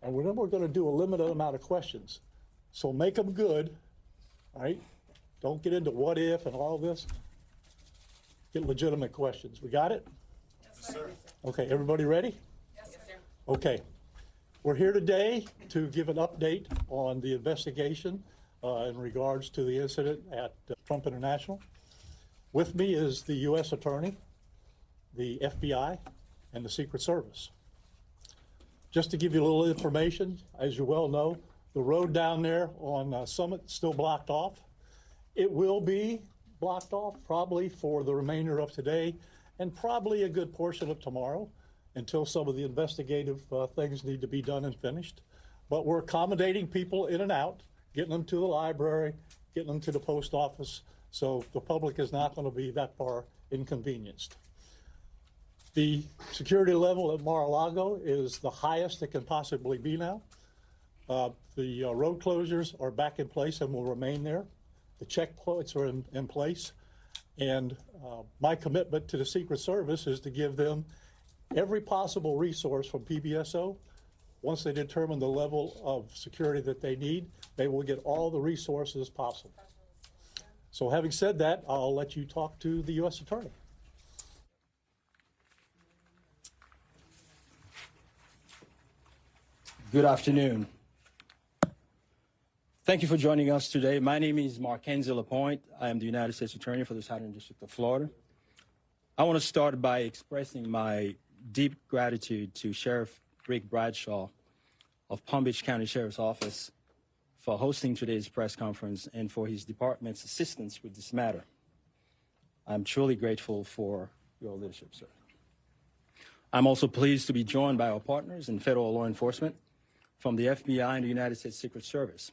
And then we're going to do a limited amount of questions. So make them good, right? Don't get into what if and all this. Get legitimate questions. We got it? Yes, sir. Okay, everybody ready? Yes, sir. Okay. We're here today to give an update on the investigation in regards to the incident at Trump International. With me is the U.S. Attorney, the FBI, and the Secret Service. Just to give you a little information, as you well know, the road down there on Summit is still blocked off. It will be blocked off probably for the remainder of today and probably a good portion of tomorrow until some of the investigative things need to be done and finished. But we're accommodating people in and out, getting them to the library, getting them to the post office, so the public is not going to be that far inconvenienced. The security level at Mar-a-Lago is the highest it can possibly be now. The road closures are back in place and will remain there. The checkpoints are in place. And my commitment to the Secret Service is to give them every possible resource from PBSO. Once they determine the level of security that they need, they will get all the resources possible. So having said that, I'll let you talk to the U.S. Attorney. Good afternoon. Thank you for joining us today. My name is Mackenzie Lapointe. I am the United States Attorney for the Southern District of Florida. I want to start by expressing my deep gratitude to Sheriff Rick Bradshaw of Palm Beach County Sheriff's Office for hosting today's press conference and for his department's assistance with this matter. I'm truly grateful for your leadership, sir. I'm also pleased to be joined by our partners in federal law enforcement from the FBI and the United States Secret Service,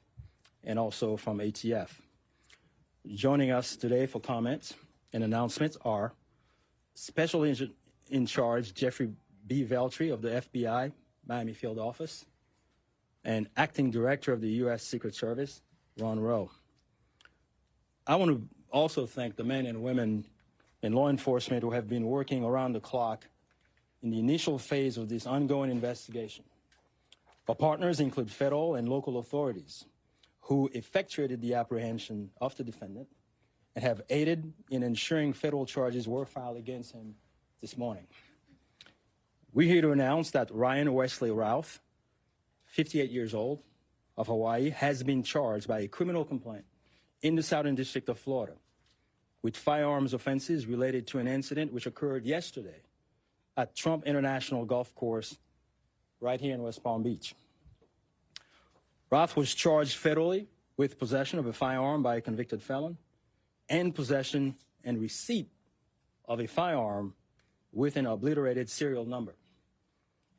and also from ATF. Joining us today for comments and announcements are Special Agent in Charge Jeffrey B. Veltri of the FBI Miami Field Office, and Acting Director of the U.S. Secret Service, Ron Rowe. I want to also thank the men and women in law enforcement who have been working around the clock in the initial phase of this ongoing investigation. Our partners include federal and local authorities who effectuated the apprehension of the defendant and have aided in ensuring federal charges were filed against him this morning. We're here to announce that Ryan Wesley Routh, 58 years old, of Hawaii, has been charged by a criminal complaint in the Southern District of Florida with firearms offenses related to an incident which occurred yesterday at Trump International Golf Course right here in West Palm Beach. Routh was charged federally with possession of a firearm by a convicted felon and possession and receipt of a firearm with an obliterated serial number.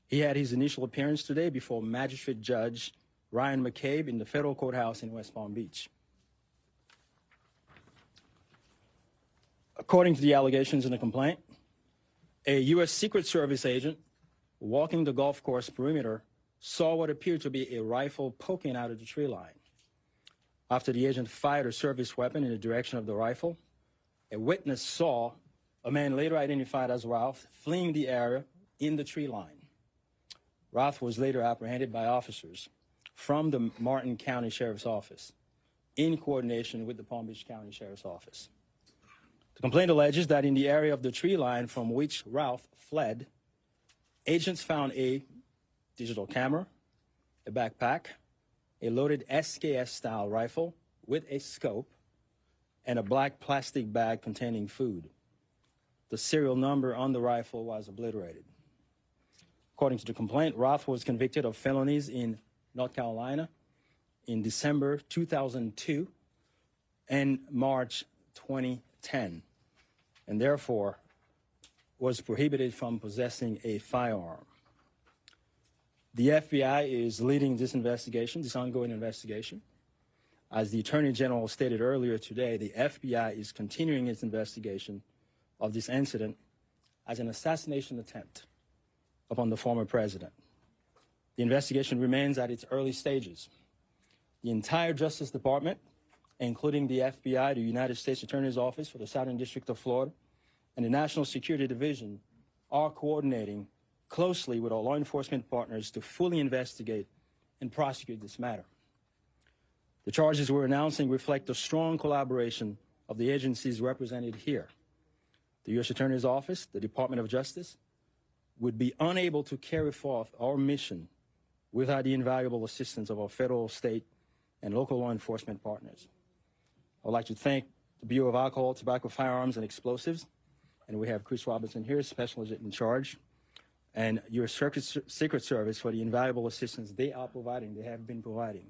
He had his initial appearance today before Magistrate Judge Ryan McCabe in the federal courthouse in West Palm Beach. According to the allegations in the complaint, a U.S. Secret Service agent walking the golf course perimeter saw what appeared to be a rifle poking out of the tree line. After the agent fired a service weapon in the direction of the rifle, a witness saw a man later identified as Ralph fleeing the area in the tree line. Routh was later apprehended by officers from the Martin County Sheriff's Office in coordination with the Palm Beach County Sheriff's Office. The complaint alleges that in the area of the tree line from which Ralph fled, agents found a digital camera, a backpack, a loaded SKS-style rifle with a scope, and a black plastic bag containing food. The serial number on the rifle was obliterated. According to the complaint, Roth was convicted of felonies in North Carolina in December 2002 and March 2010, and therefore was prohibited from possessing a firearm. The FBI is leading this investigation, this ongoing investigation. As the Attorney General stated earlier today, the FBI is continuing its investigation of this incident as an assassination attempt upon the former president. The investigation remains at its early stages. The entire Justice Department, including the FBI, the United States Attorney's Office for the Southern District of Florida, and the National Security Division are coordinating closely with our law enforcement partners to fully investigate and prosecute this matter. The charges we're announcing reflect the strong collaboration of the agencies represented here. The U.S. Attorney's Office, the Department of Justice, would be unable to carry forth our mission without the invaluable assistance of our federal, state, and local law enforcement partners. I would like to thank the Bureau of Alcohol, Tobacco, Firearms, and Explosives, and we have Chris Robinson here, Special Agent in Charge, and your Secret Service for the invaluable assistance they are providing, they have been providing.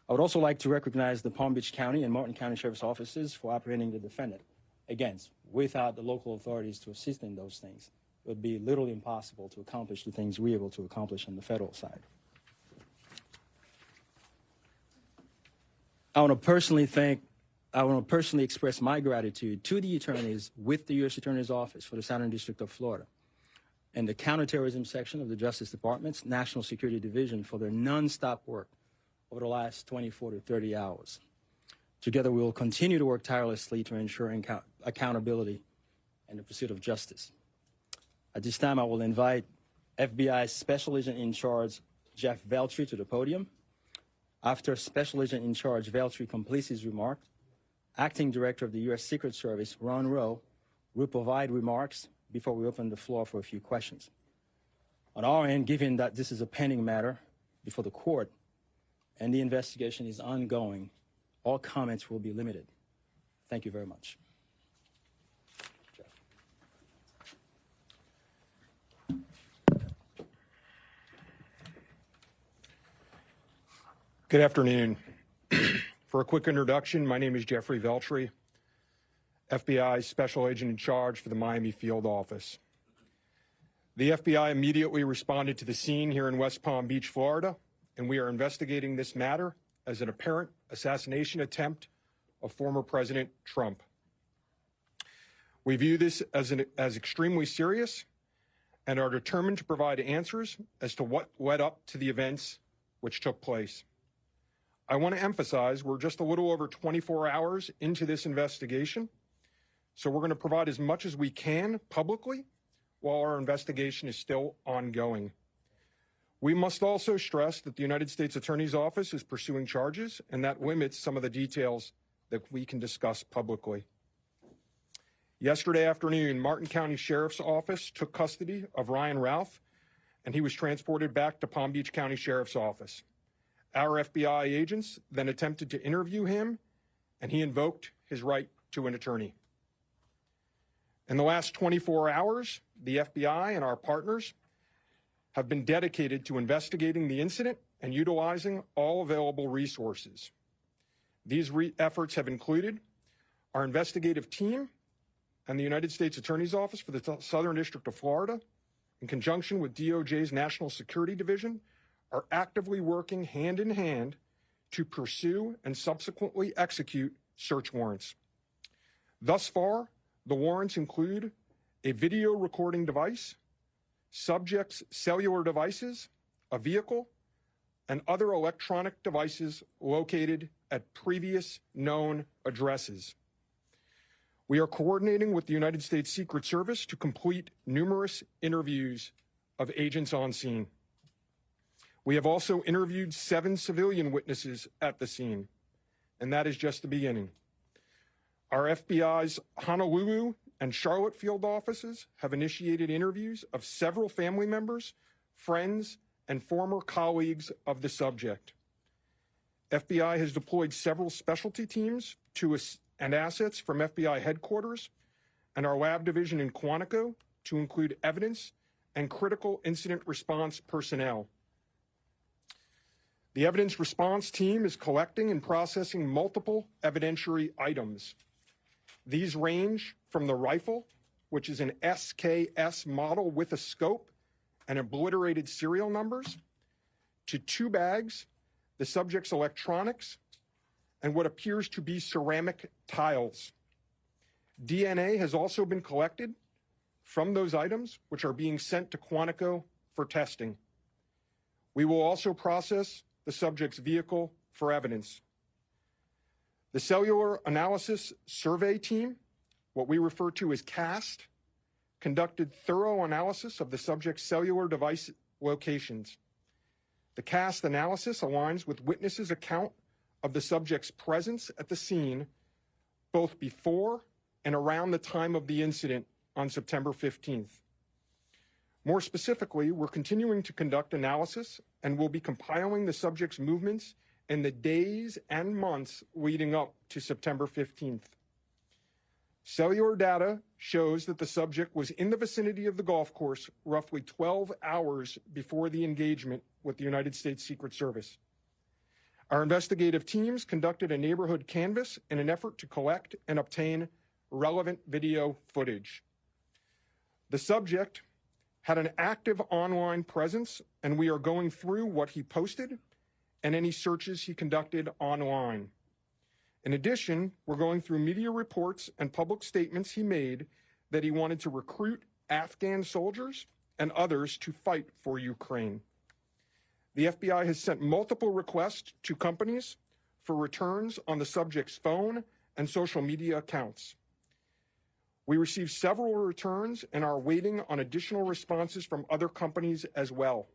I would also like to recognize the Palm Beach County and Martin County Sheriff's offices for apprehending the defendant. Again, without the local authorities to assist in those things, it would be literally impossible to accomplish the things we're able to accomplish on the federal side. I want to personally express my gratitude to the attorneys with the U.S. Attorney's Office for the Southern District of Florida and the Counterterrorism Section of the Justice Department's National Security Division for their nonstop work over the last 24 to 30 hours. Together, we will continue to work tirelessly to ensure accountability and the pursuit of justice. At this time, I will invite FBI Special Agent in Charge Jeff Veltri to the podium. After Special Agent in Charge Veltri completes his remarks, Acting Director of the U.S. Secret Service, Ron Rowe, will provide remarks before we open the floor for a few questions. On our end, given that this is a pending matter before the court and the investigation is ongoing, all comments will be limited. Thank you very much. Jeff. Good afternoon. For a quick introduction, my name is Jeffrey Veltri, FBI Special Agent in Charge for the Miami Field Office. The FBI immediately responded to the scene here in West Palm Beach, Florida, and we are investigating this matter as an apparent assassination attempt of former President Trump. We view this as extremely serious and are determined to provide answers as to what led up to the events which took place. I want to emphasize we're just a little over 24 hours into this investigation, so we're going to provide as much as we can publicly while our investigation is still ongoing. We must also stress that the United States Attorney's Office is pursuing charges, and that limits some of the details that we can discuss publicly. Yesterday afternoon, Martin County Sheriff's Office took custody of Ryan Ralph, and he was transported back to Palm Beach County Sheriff's Office. Our FBI agents then attempted to interview him, and he invoked his right to an attorney. In the last 24 hours, the FBI and our partners have been dedicated to investigating the incident and utilizing all available resources. These efforts have included our investigative team and the United States Attorney's Office for the Southern District of Florida, in conjunction with DOJ's National Security Division, are actively working hand in hand to pursue and subsequently execute search warrants. Thus far, the warrants include a video recording device, subjects' cellular devices, a vehicle, and other electronic devices located at previous known addresses. We are coordinating with the United States Secret Service to complete numerous interviews of agents on scene. We have also interviewed 7 civilian witnesses at the scene, and that is just the beginning. Our FBI's Honolulu and Charlotte field offices have initiated interviews of several family members, friends, and former colleagues of the subject. FBI has deployed several specialty teams and assets from FBI headquarters and our lab division in Quantico to include evidence and critical incident response personnel. The evidence response team is collecting and processing multiple evidentiary items. These range from the rifle, which is an SKS model with a scope and obliterated serial numbers, to 2 bags, the subject's electronics, and what appears to be ceramic tiles. DNA has also been collected from those items, which are being sent to Quantico for testing. We will also process the subject's vehicle for evidence. The Cellular Analysis Survey Team, what we refer to as CAST, conducted thorough analysis of the subject's cellular device locations. The cast analysis aligns with witnesses' account of the subject's presence at the scene both before and around the time of the incident on September 15th. More specifically, we're continuing to conduct analysis and will be compiling the subject's movements in the days and months leading up to September 15th. Cellular data shows that the subject was in the vicinity of the golf course roughly 12 hours before the engagement with the United States Secret Service. Our investigative teams conducted a neighborhood canvass in an effort to collect and obtain relevant video footage. The subject had an active online presence, and we are going through what he posted and any searches he conducted online. In addition, we're going through media reports and public statements he made that he wanted to recruit Afghan soldiers and others to fight for Ukraine. The FBI has sent multiple requests to companies for returns on the subject's phone and social media accounts. We received several returns and are waiting on additional responses from other companies as well.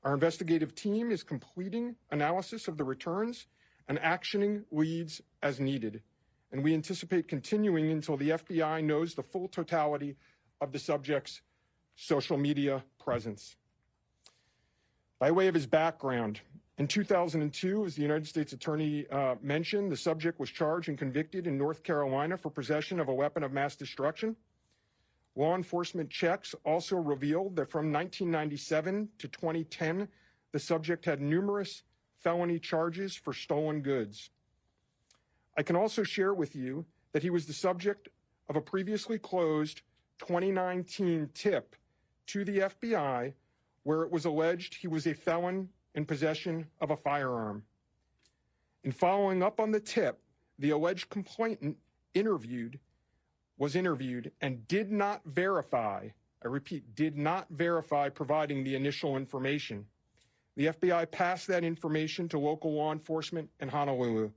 Our investigative team is completing analysis of the returns and actioning leads as needed, and we anticipate continuing until the FBI knows the full totality of the subject's social media presence. By way of his background, in 2002, as the United States Attorney mentioned, the subject was charged and convicted in North Carolina for possession of a weapon of mass destruction. Law enforcement checks also revealed that from 1997 to 2010, the subject had numerous felony charges for stolen goods. I can also share with you that he was the subject of a previously closed 2019 tip to the FBI where it was alleged he was a felon in possession of a firearm. In following up on the tip, the alleged complainant was interviewed and did not verify, I repeat, did not verify providing the initial information. The FBI passed that information to local law enforcement in Honolulu.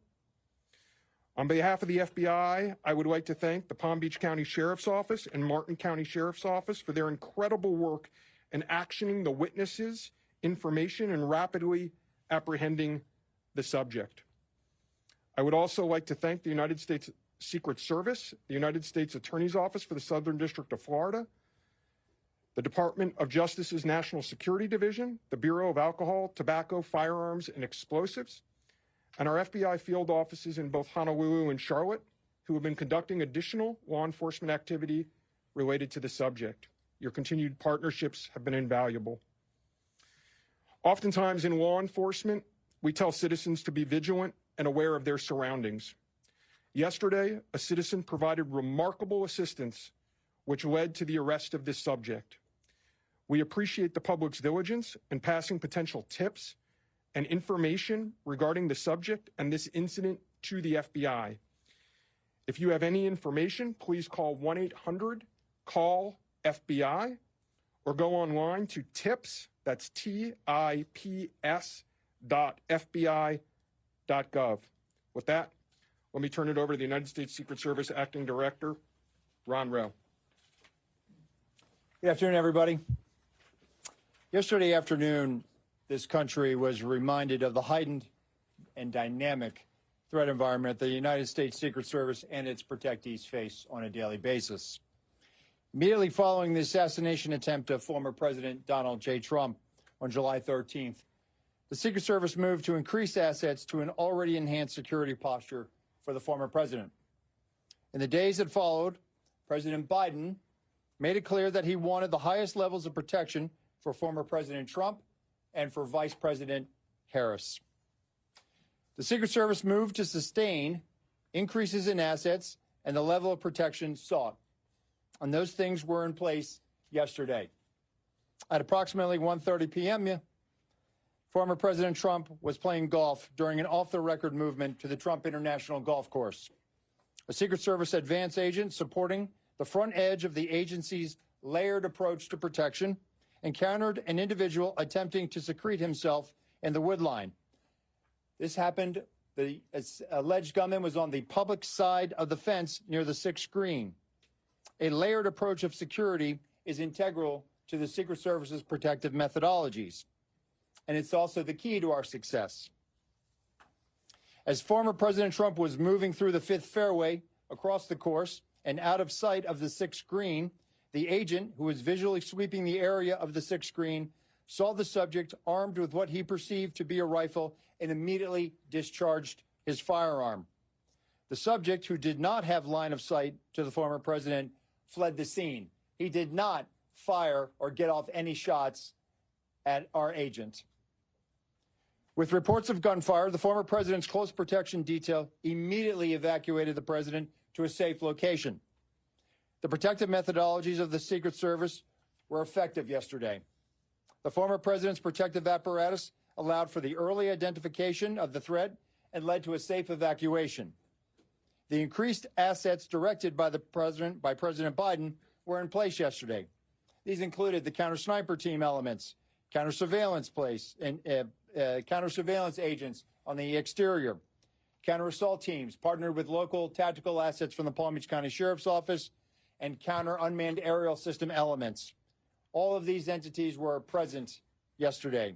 On behalf of the FBI, I would like to thank the Palm Beach County Sheriff's Office and Martin County Sheriff's Office for their incredible work in actioning the witnesses' information and rapidly apprehending the subject. I would also like to thank the United States Secret Service, the United States Attorney's Office for the Southern District of Florida, the Department of Justice's National Security Division, the Bureau of Alcohol, Tobacco, Firearms, and Explosives, and our FBI field offices in both Honolulu and Charlotte, who have been conducting additional law enforcement activity related to the subject. Your continued partnerships have been invaluable. Oftentimes in law enforcement, we tell citizens to be vigilant and aware of their surroundings. Yesterday, a citizen provided remarkable assistance, which led to the arrest of this subject. We appreciate the public's diligence in passing potential tips and information regarding the subject and this incident to the FBI. If you have any information, please call 1-800-CALL-FBI or go online to tips, that's tips.fbi.gov. With that, let me turn it over to the United States Secret Service Acting Director, Ron Rowe. Good afternoon, everybody. Yesterday afternoon, this country was reminded of the heightened and dynamic threat environment the United States Secret Service and its protectees face on a daily basis. Immediately following the assassination attempt of former President Donald J. Trump on July 13th, the Secret Service moved to increase assets to an already enhanced security posture for the former president. In the days that followed, President Biden made it clear that he wanted the highest levels of protection for former President Trump and for Vice President Harris. The Secret Service moved to sustain increases in assets and the level of protection sought. And those things were in place yesterday. At approximately 1:30 p.m., former President Trump was playing golf during an off-the-record movement to the Trump International Golf Course. A Secret Service advance agent supporting the front edge of the agency's layered approach to protection encountered an individual attempting to secrete himself in the wood line. This happened, the alleged gunman was on the public side of the fence near the sixth green. A layered approach of security is integral to the Secret Service's protective methodologies. and it's also the key to our success. As former President Trump was moving through the fifth fairway across the course and out of sight of the sixth green, the agent, who was visually sweeping the area of the sixth green, saw the subject armed with what he perceived to be a rifle and immediately discharged his firearm. The subject, who did not have line of sight to the former president, fled the scene. He did not fire or get off any shots at our agent. With reports of gunfire, the former president's close protection detail immediately evacuated the president to a safe location. The protective methodologies of the Secret Service were effective yesterday. The former president's protective apparatus allowed for the early identification of the threat and led to a safe evacuation. The increased assets directed by President Biden were in place yesterday. These included the counter-sniper team elements, counter-surveillance agents on the exterior, counter-assault teams partnered with local tactical assets from the Palm Beach County Sheriff's Office, and counter-unmanned aerial system elements. All of these entities were present yesterday.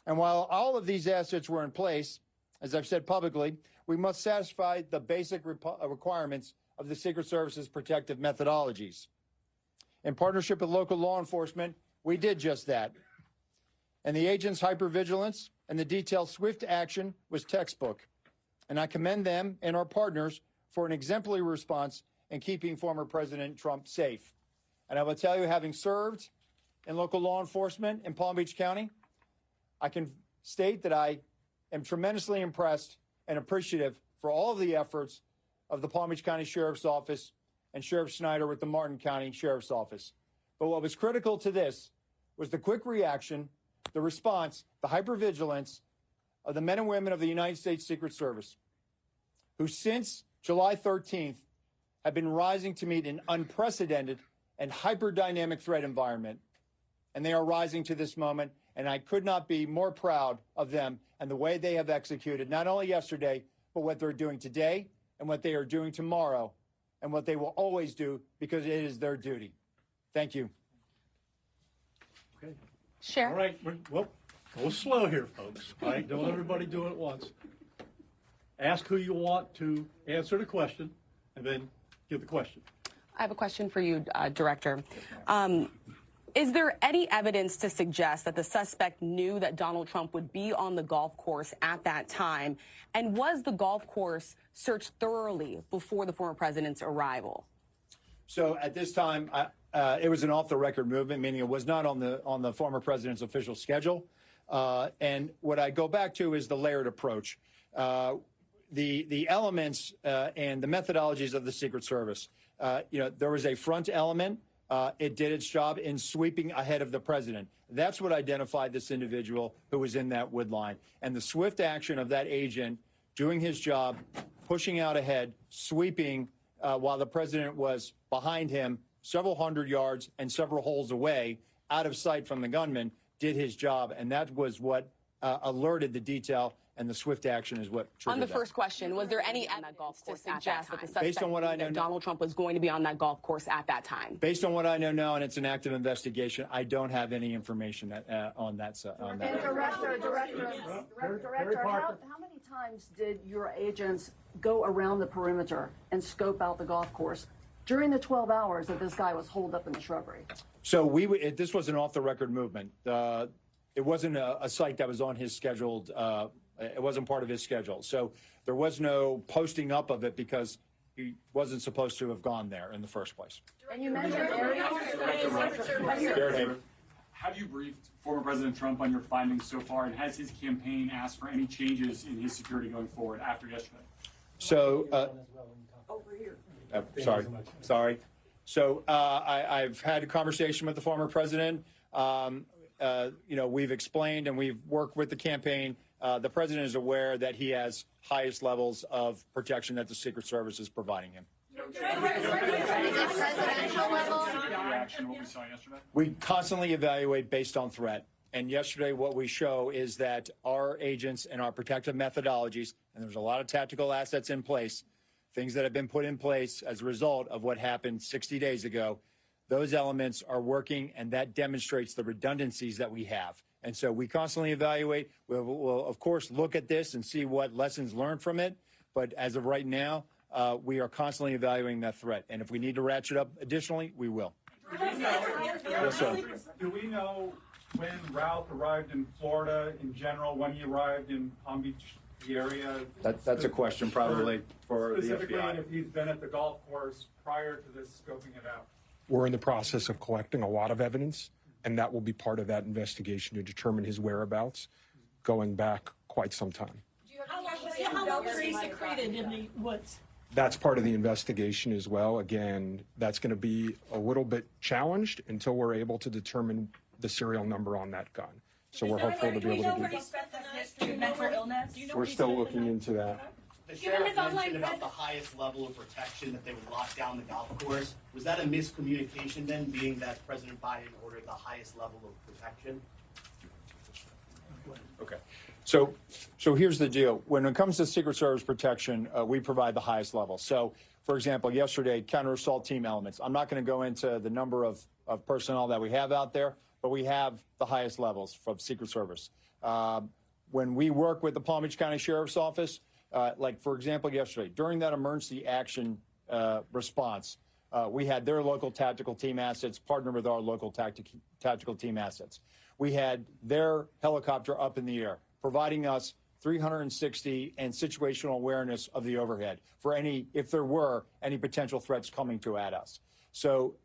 And while all of these assets were in place, as I've said publicly, we must satisfy the basic requirements of the Secret Service's protective methodologies. In partnership with local law enforcement, we did just that. And the agents' hypervigilance and the detailed swift action was textbook. And I commend them and our partners for an exemplary response in keeping former President Trump safe. And I will tell you, having served in local law enforcement in Palm Beach County, I can state that I am tremendously impressed and appreciative for all of the efforts of the Palm Beach County Sheriff's Office and Sheriff Snyder with the Martin County Sheriff's Office. But what was critical to this was the quick reaction, the response, the hypervigilance of the men and women of the United States Secret Service, who since July 13th have been rising to meet an unprecedented and hyper-dynamic threat environment. And they are rising to this moment, and I could not be more proud of them and the way they have executed, not only yesterday, but what they're doing today and what they are doing tomorrow and what they will always do because it is their duty. Thank you. Okay. Sheriff. All right. Well, go slow here, folks. All right. Don't everybody do it at once. Ask who you want to answer the question and then give the question. I have a question for you, Director. Is there any evidence to suggest that the suspect knew that Donald Trump would be on the golf course at that time? And was the golf course searched thoroughly before the former president's arrival? So at this time, it was an off-the-record movement, meaning it was not on the former president's official schedule. And what I go back to is the layered approach. The elements and the methodologies of the Secret Service. There was a front element. It did its job in sweeping ahead of the president. That's what identified this individual who was in that wood line. And the swift action of that agent doing his job, pushing out ahead, sweeping while the president was behind him several hundred yards and several holes away, out of sight from the gunman, did his job. And that was what alerted the detail. And the swift action is what triggered On the that. first question, was there any on that golf course to suggest that the suspect Based on what I know, that Donald Trump was going to be on that golf course at that time? Based on what I know now, and it's an active investigation, I don't have any information on that. And Director, how many times did your agents go around the perimeter and scope out the golf course during the 12 hours that this guy was holed up in the shrubbery? So this was an off-the-record movement. It wasn't a site that was on his scheduled. It wasn't part of his schedule. So there was no posting up of it because he wasn't supposed to have gone there in the first place. And you mentioned areas. Have you briefed former President Trump on your findings so far, and has his campaign asked for any changes in his security going forward after yesterday? So, Over here. sorry. So I've had a conversation with the former president. We've explained and we've worked with the campaign. The president is aware that he has highest levels of protection that the Secret Service is providing him. We constantly evaluate based on threat. And yesterday, what we show is that our agents and our protective methodologies, and there's a lot of tactical assets in place, things that have been put in place as a result of what happened 60 days ago, those elements are working, and that demonstrates the redundancies that we have. And so we constantly evaluate. We'll of course, look at this and see what lessons learned from it. But as of right now, we are constantly evaluating that threat. And if we need to ratchet up additionally, we will. Yes, sir. Do we know when Ralph arrived in Florida in general, when he arrived in Palm Beach, the area? That's a question probably for the Specifically, FBI. and if he's been at the golf course prior to this scoping it out. We're in the process of collecting a lot of evidence, and that will be part of that investigation to determine his whereabouts going back quite some time. How long was he secreted in the woods? That's part of the investigation as well. Again, that's going to be a little bit challenged until we're able to determine the serial number on that gun. So we're hopeful to be able to do that. Mental illness? We're still looking into that. The sheriff mentioned about the highest level of protection, that they would lock down the golf course. Was that a miscommunication then, being that President Biden ordered the highest level of protection? Okay. So here's the deal. When it comes to Secret Service protection, we provide the highest level. So, for example, yesterday, counter-assault team elements. I'm not going to go into the number of personnel that we have out there, but we have the highest levels from Secret Service. When we work with the Palm Beach County Sheriff's Office, like, for example, yesterday, during that emergency action response, we had their local tactical team assets partner with our local tactical team assets. We had their helicopter up in the air, providing us 360 and situational awareness of the overhead for if there were any potential threats coming at us. So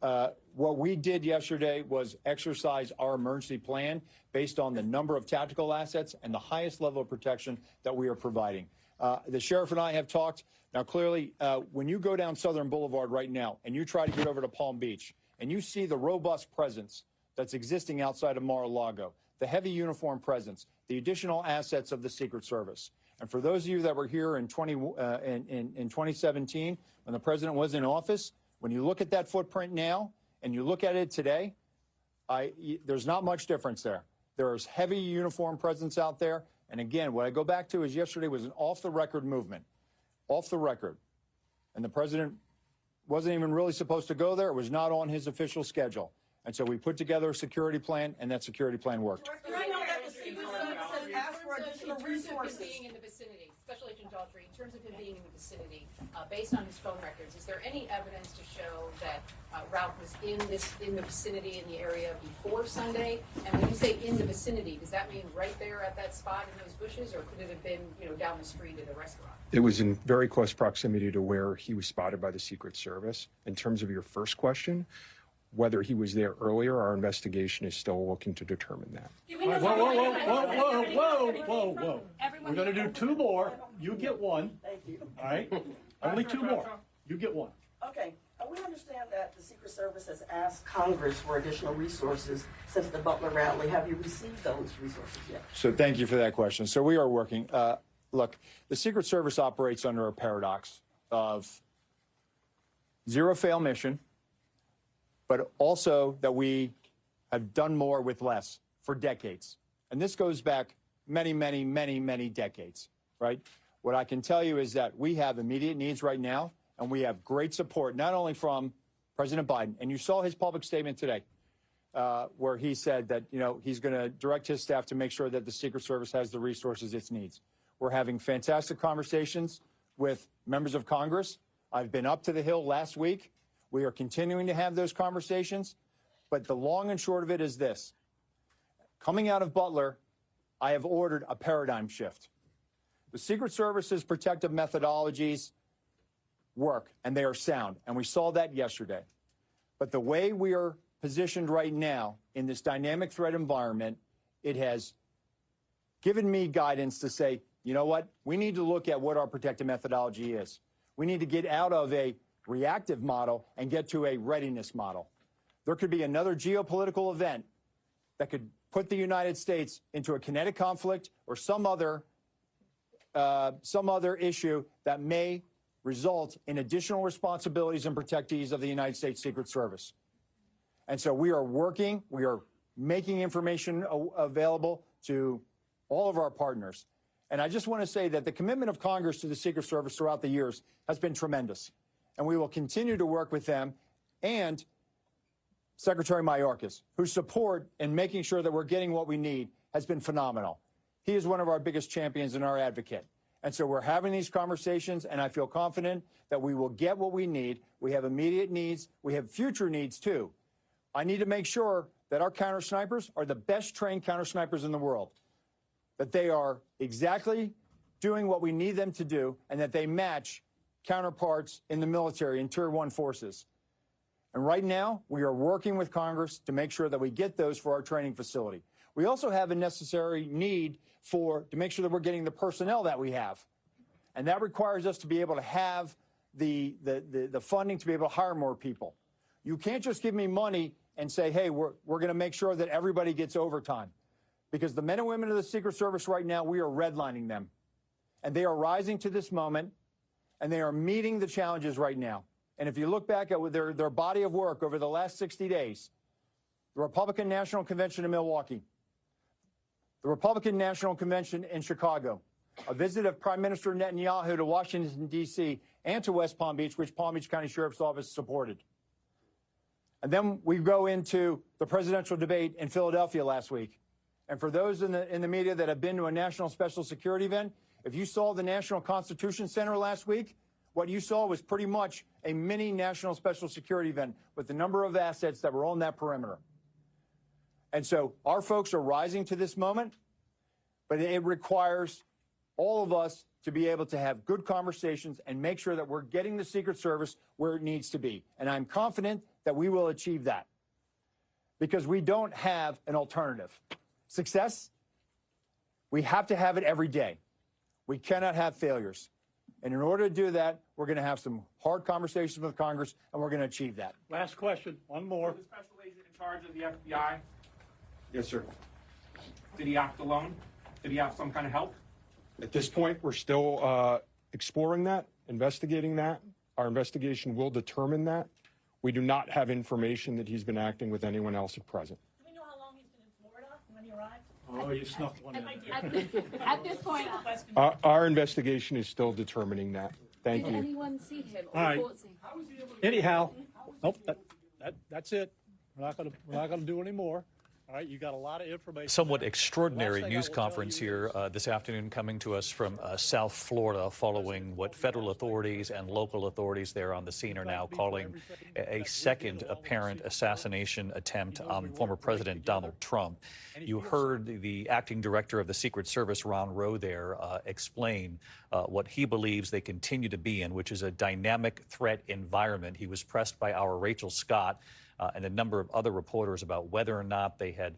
what we did yesterday was exercise our emergency plan based on the number of tactical assets and the highest level of protection that we are providing. The sheriff and I have talked. Now, clearly, when you go down Southern Boulevard right now and you try to get over to Palm Beach and you see the robust presence that's existing outside of Mar-a-Lago, the heavy uniform presence, the additional assets of the Secret Service. And for those of you that were here in 2017, when the president was in office, when you look at that footprint now and you look at it today, there's not much difference there. There is heavy uniform presence out there. And again, what I go back to is yesterday was an off-the-record movement, off the record. And the president wasn't even really supposed to go there. It was not on his official schedule. And so we put together a security plan, and that security plan worked. I know that the Secret Service has asked for additional resources. Being in the vicinity, Special Agent Daughtry, in terms of him being in the vicinity, based on his phone records, is there any evidence to show that Ralph was in the vicinity in the area before Sunday? And when you say in the vicinity, does that mean right there at that spot in those bushes, or could it have been, down the street at a restaurant? It was in very close proximity to where he was spotted by the Secret Service. In terms of your first question, whether he was there earlier, our investigation is still looking to determine that. Whoa. We're going to do two more. You get one. Thank you. All right? Only two more. You get one. Okay. We understand that the Secret Service has asked Congress for additional resources since the Butler rally. Have you received those resources yet? So thank you for that question. So we are working. Look, the Secret Service operates under a paradox of zero-fail mission, but also that we have done more with less for decades. And this goes back many, many, many, many decades, right? What I can tell you is that we have immediate needs right now, and we have great support, not only from President Biden, and you saw his public statement today, where he said that, he's going to direct his staff to make sure that the Secret Service has the resources it needs. We're having fantastic conversations with members of Congress. I've been up to the Hill last week. We are continuing to have those conversations, but the long and short of it is this. Coming out of Butler, I have ordered a paradigm shift. The Secret Service's protective methodologies work, and they are sound, and we saw that yesterday. But the way we are positioned right now in this dynamic threat environment, it has given me guidance to say, you know what, we need to look at what our protective methodology is. We need to get out of a reactive model and get to a readiness model. There could be another geopolitical event that could put the United States into a kinetic conflict or some other issue that may result in additional responsibilities and protectees of the United States Secret Service. And so we are working, we are making information available to all of our partners. And I just want to say that the commitment of Congress to the Secret Service throughout the years has been tremendous. And we will continue to work with them and Secretary Mayorkas, whose support in making sure that we're getting what we need has has been phenomenal. He is one of our biggest champions and our advocate. And so we're having these conversations, and I feel confident that we will get what we need. We have immediate needs. We have future needs, too. I need to make sure that our counter snipers are the best trained counter snipers in the world, that they are exactly doing what we need them to do, and that they match counterparts in the military in Tier 1 forces. And right now, we are working with Congress to make sure that we get those for our training facility. We also have a necessary need to make sure that we're getting the personnel that we have. And that requires us to be able to have the funding to be able to hire more people. You can't just give me money and say, hey, we're going to make sure that everybody gets overtime. Because the men and women of the Secret Service right now, we are redlining them. And they are rising to this moment, and they are meeting the challenges right now. And if you look back at their body of work over the last 60 days, the Republican National Convention in Milwaukee, the Republican National Convention in Chicago, a visit of Prime Minister Netanyahu to Washington, D.C., and to West Palm Beach, which Palm Beach County Sheriff's Office supported. And then we go into the presidential debate in Philadelphia last week. And for those in the media that have been to a national special security event, if you saw the National Constitution Center last week, what you saw was pretty much a mini national special security event with the number of assets that were on that perimeter. And so our folks are rising to this moment, but it requires all of us to be able to have good conversations and make sure that we're getting the Secret Service where it needs to be. And I'm confident that we will achieve that because we don't have an alternative. Success, we have to have it every day. We cannot have failures. And in order to do that, we're going to have some hard conversations with Congress, and we're going to achieve that. Last question, one more. The special agent in charge of the FBI, Yes, sir. did he act alone? Did he have some kind of help? At this point, we're still exploring that, investigating that. Our investigation will determine that. We do not have information that he's been acting with anyone else at present. Do we know how long he's been in Florida when he arrived? Oh, you snuck one in. At this point, Our investigation is still determining that. Thank did you. anyone see him or All right. report seeing him? Anyhow, nope, that's it. We're not gonna do any more. All right, you got a lot of information. Somewhat extraordinary news conference here this afternoon coming to us from South Florida following what federal authorities and local authorities there on the scene are now calling a second apparent assassination attempt on former President Donald Trump. You heard the acting director of the Secret Service, Ron Rowe, there explain what he believes they continue to be in, which is a dynamic threat environment. He was pressed by our Rachel Scott and a number of other reporters about whether or not they had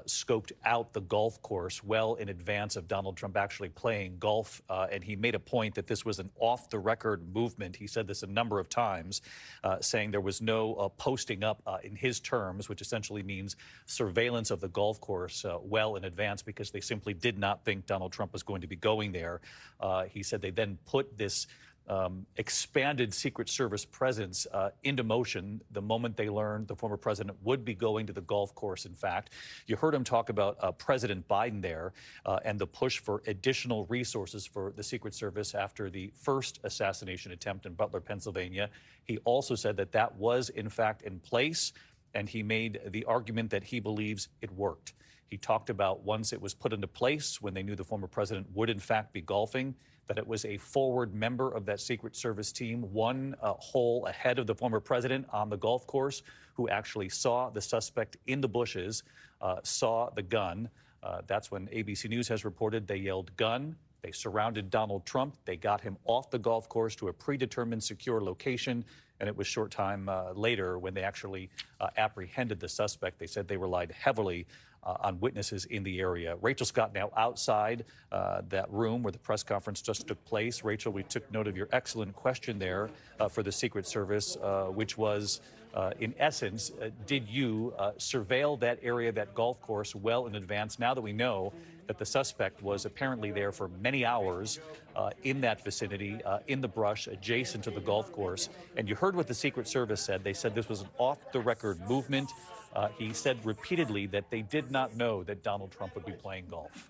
scoped out the golf course well in advance of Donald Trump actually playing golf. And he made a point that this was an off-the-record movement. He said this a number of times, saying there was no posting up in his terms, which essentially means surveillance of the golf course well in advance because they simply did not think Donald Trump was going to be going there. He said they then put this expanded Secret Service presence into motion the moment they learned the former president would be going to the golf course. In fact, you heard him talk about President Biden there and the push for additional resources for the Secret Service after the first assassination attempt in Butler, Pennsylvania. He also said that that was, in fact, in place, and he made the argument that he believes it worked. He talked about once it was put into place, when they knew the former president would, in fact, be golfing, that it was a forward member of that Secret Service team, one hole ahead of the former president on the golf course, who actually saw the suspect in the bushes, saw the gun. That's when ABC News has reported they yelled gun. They surrounded Donald Trump. They got him off the golf course to a predetermined secure location. And it was short time later when they actually apprehended the suspect. They said they relied heavily on witnesses in the area. Rachel Scott now outside that room where the press conference just took place. Rachel, we took note of your excellent question there for the Secret Service, which was, in essence, did you surveil that area, that golf course, well in advance, now that we know that the suspect was apparently there for many hours in that vicinity, in the brush, adjacent to the golf course? And you heard what the Secret Service said. They said this was an off-the-record movement. he said repeatedly that they did not know that Donald Trump would be playing golf.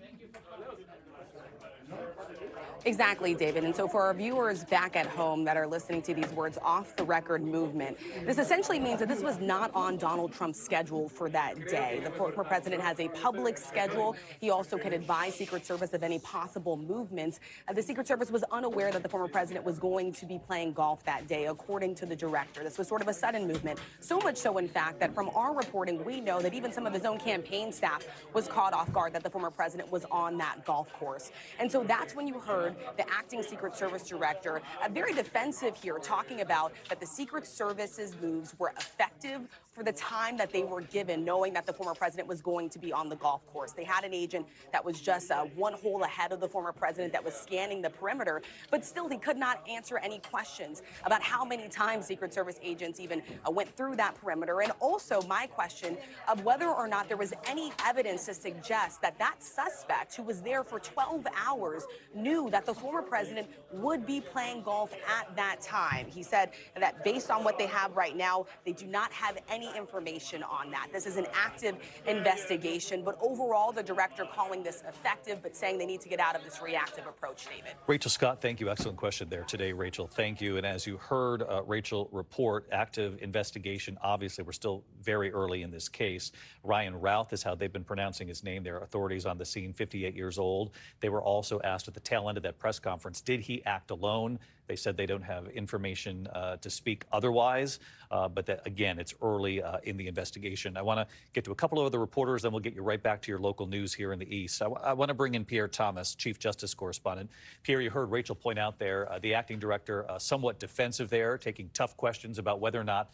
Exactly, David. And so for our viewers back at home that are listening to these words, off the record movement, this essentially means that this was not on Donald Trump's schedule for that day. The former president has a public schedule. He also can advise Secret Service of any possible movements. The Secret Service was unaware that the former president was going to be playing golf that day, according to the director. This was sort of a sudden movement. So much so, in fact, that from our reporting, we know that even some of his own campaign staff was caught off guard that the former president was on that golf course. And so that's when you heard the acting Secret Service director, very defensive here, talking about that the Secret Service's moves were effective for the time that they were given, knowing that the former president was going to be on the golf course. They had an agent that was just one hole ahead of the former president that was scanning the perimeter, but still he could not answer any questions about how many times Secret Service agents even went through that perimeter. And also my question of whether or not there was any evidence to suggest that that suspect, who was there for 12 hours, knew that the former president would be playing golf at that time. He said that based on what they have right now, they do not have any information on that. This is an active investigation, but overall, the director calling this effective, but saying they need to get out of this reactive approach, David. Rachel Scott, thank you. Excellent question there today, Rachel. Thank you. And as you heard Rachel report, active investigation. Obviously, we're still very early in this case. Ryan Routh is how they've been pronouncing his name. There are authorities on the scene, 58 years old. They were also asked at the tail end of that press conference, did he act alone? They said they don't have information to speak otherwise, but that, again, it's early in the investigation. I want to get to a couple of other reporters, then we'll get you right back to your local news here in the East. I want to bring in Pierre Thomas, Chief Justice Correspondent. Pierre, you heard Rachel point out there, the acting director somewhat defensive there, taking tough questions about whether or not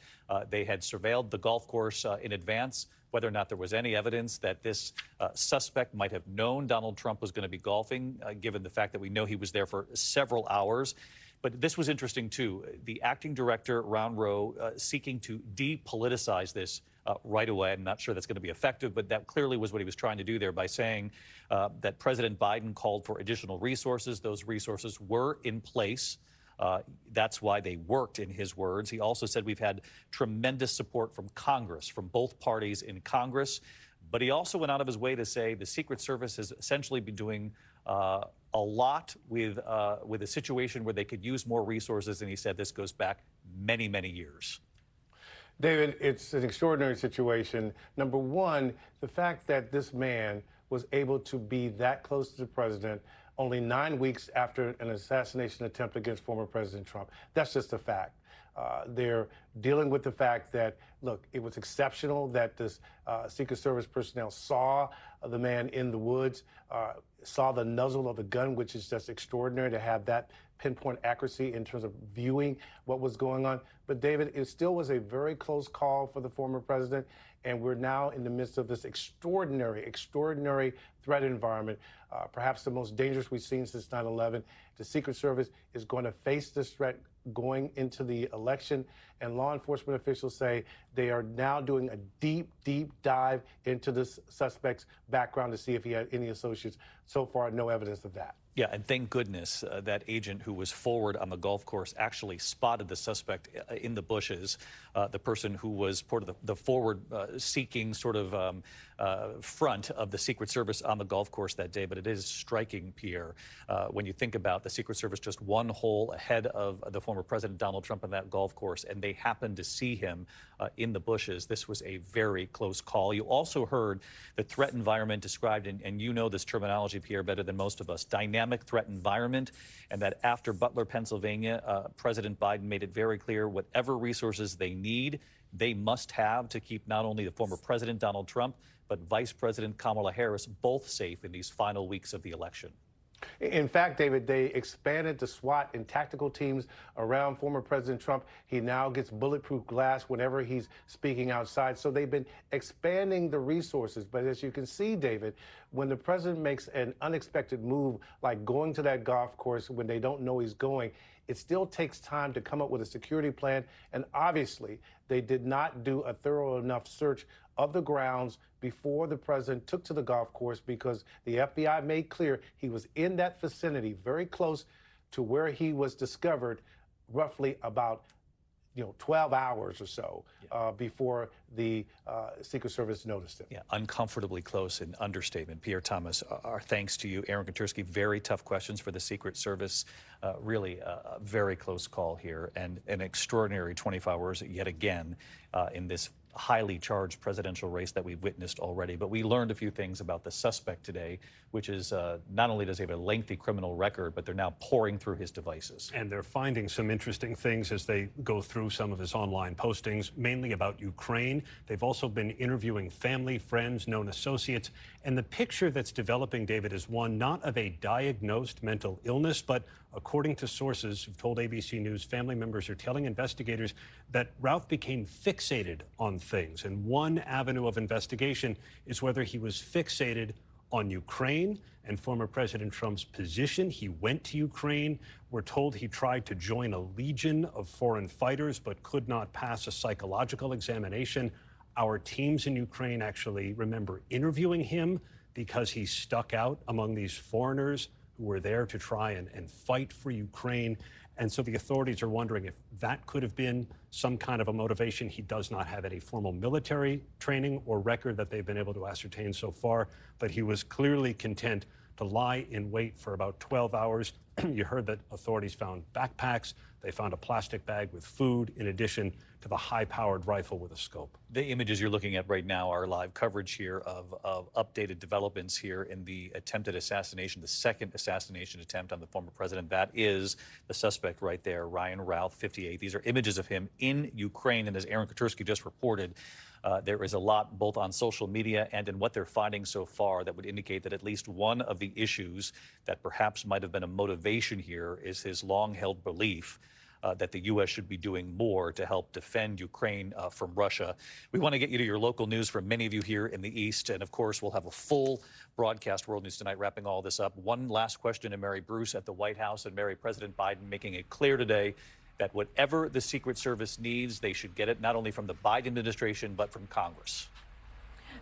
they had surveilled the golf course in advance, whether or not there was any evidence that this suspect might have known Donald Trump was going to be golfing, given the fact that we know he was there for several hours. But this was interesting, too. The acting director, Ron Rowe, seeking to depoliticize this right away. I'm not sure that's going to be effective, but that clearly was what he was trying to do there by saying that President Biden called for additional resources. Those resources were in place. That's why they worked, in his words. He also said we've had tremendous support from Congress, from both parties in Congress. But he also went out of his way to say the Secret Service has essentially been doing a lot with a situation where they could use more resources. And he said this goes back many, many years. David, it's an extraordinary situation. Number one, the fact that this man was able to be that close to the president only 9 weeks after an assassination attempt against former President Trump. That's just a fact. They're dealing with the fact that, look, it was exceptional that this Secret Service personnel saw the man in the woods, saw the muzzle of the gun, which is just extraordinary to have that pinpoint accuracy in terms of viewing what was going on. But, David, it still was a very close call for the former president, and we're now in the midst of this extraordinary threat environment, perhaps the most dangerous we've seen since 9/11. The Secret Service is going to face this threat going into the election, and law enforcement officials say they are now doing a deep dive into this suspect's background to see if he had any associates. So far, no evidence of that. Yeah, and thank goodness that agent who was forward on the golf course actually spotted the suspect in the bushes, the person who was part of the forward-seeking sort of front of the Secret Service on the golf course that day. But it is striking, Pierre, when you think about the Secret Service just one hole ahead of the former President Donald Trump on that golf course, and they happened to see him in the bushes. This was a very close call. You also heard the threat environment described, and you know this terminology, Pierre, better than most of us, dynamic threat environment, and that after Butler, Pennsylvania, President Biden made it very clear whatever resources they need, they must have to keep not only the former President Donald Trump, but Vice President Kamala Harris both safe in these final weeks of the election. In fact, David, they expanded the SWAT and tactical teams around former President Trump. He now gets bulletproof glass whenever he's speaking outside. So they've been expanding the resources. But as you can see, David, when the president makes an unexpected move, like going to that golf course when they don't know he's going, it still takes time to come up with a security plan. And obviously, they did not do a thorough enough search of the grounds before the president took to the golf course, because the FBI made clear he was in that vicinity, very close to where he was discovered, roughly about 12 hours or so before the Secret Service noticed him. Yeah, uncomfortably close, an understatement. Pierre Thomas, our thanks to you. Aaron Katersky, very tough questions for the Secret Service. Really a very close call here, and an extraordinary 24 hours yet again in this highly charged presidential race that we've witnessed already. But we learned a few things about the suspect today, which is not only does he have a lengthy criminal record, but they're now pouring through his devices. And they're finding some interesting things as they go through some of his online postings, mainly about Ukraine. They've also been interviewing family, friends, known associates. And the picture that's developing, David, is one not of a diagnosed mental illness, but according to sources who've told ABC News, family members are telling investigators that Ralph became fixated on things. And one avenue of investigation is whether he was fixated on Ukraine and former President Trump's position. He went to Ukraine. We're told he tried to join a legion of foreign fighters, but could not pass a psychological examination. Our teams in Ukraine actually remember interviewing him because he stuck out among these foreigners who were there to try and fight for Ukraine. And so the authorities are wondering if that could have been some kind of a motivation. He does not have any formal military training or record that they've been able to ascertain so far, but he was clearly content to lie in wait for about 12 hours. You heard that authorities found backpacks. They found a plastic bag with food, in addition to the high-powered rifle with a scope. The images you're looking at right now are live coverage here of updated developments here in the attempted assassination, the second assassination attempt on the former president. That is the suspect right there, Ryan Ralph, 58. These are images of him in Ukraine. And as Aaron Katersky just reported, there is a lot both on social media and in what they're finding so far that would indicate that at least one of the issues that perhaps might have been a motivation here is his long-held belief that the U.S. should be doing more to help defend Ukraine from Russia. We want to get you to your local news for many of you here in the East. And of course, we'll have a full broadcast World News Tonight wrapping all this up. One last question to Mary Bruce at the White House, and Mary, President Biden making it clear today that whatever the Secret Service needs, they should get it not only from the Biden administration, but from Congress.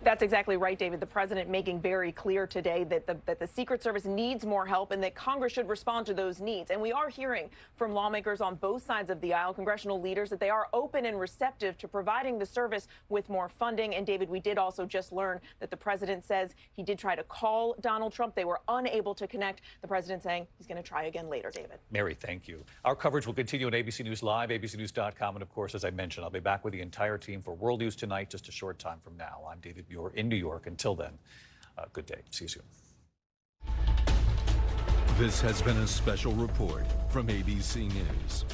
That's exactly right, David. The president making very clear today that the Secret Service needs more help and that Congress should respond to those needs. And we are hearing from lawmakers on both sides of the aisle, congressional leaders, that they are open and receptive to providing the service with more funding. And David, we did also just learn that the president says he did try to call Donald Trump. They were unable to connect. The president saying he's going to try again later, David. Mary, thank you. Our coverage will continue on ABC News Live, abcnews.com. And of course, as I mentioned, I'll be back with the entire team for World News Tonight just a short time from now. I'm David Muir in New York. Until then, good day. See you soon. This has been a special report from ABC News.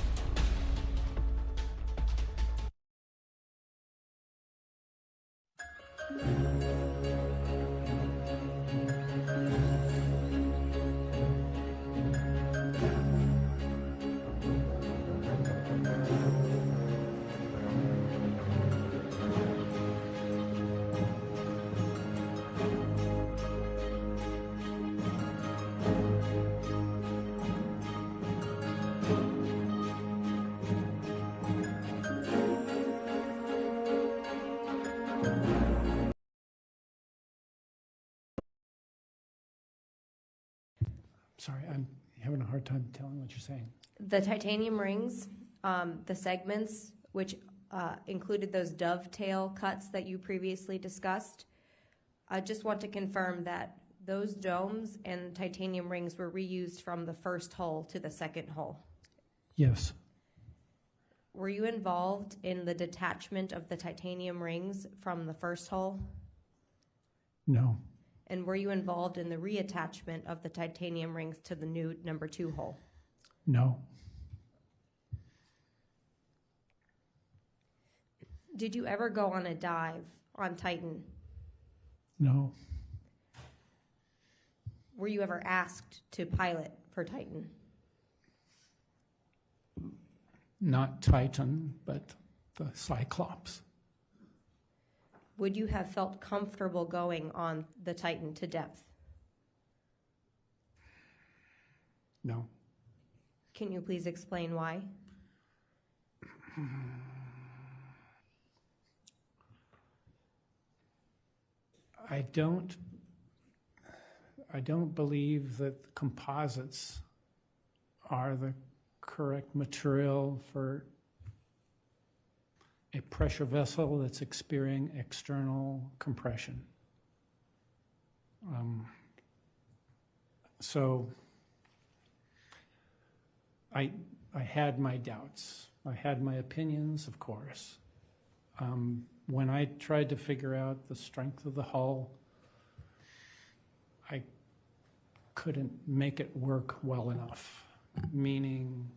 Sorry, I'm having a hard time telling what you're saying. The titanium rings, the segments, which included those dovetail cuts that you previously discussed, I just want to confirm that those domes and titanium rings were reused from the first hull to the second hull. Yes. Were you involved in the detachment of the titanium rings from the first hull? No. And were you involved in the reattachment of the titanium rings to the new number 2 hull? No. Did you ever go on a dive on Titan? No. Were you ever asked to pilot for Titan? Not Titan, but the Cyclops. Would you have felt comfortable going on the Titan to depth? No. Can you please explain why? I don't believe that composites are the correct material for a pressure vessel that's experiencing external compression. So I had my doubts. I had my opinions, of course. When I tried to figure out the strength of the hull, I couldn't make it work well enough, meaning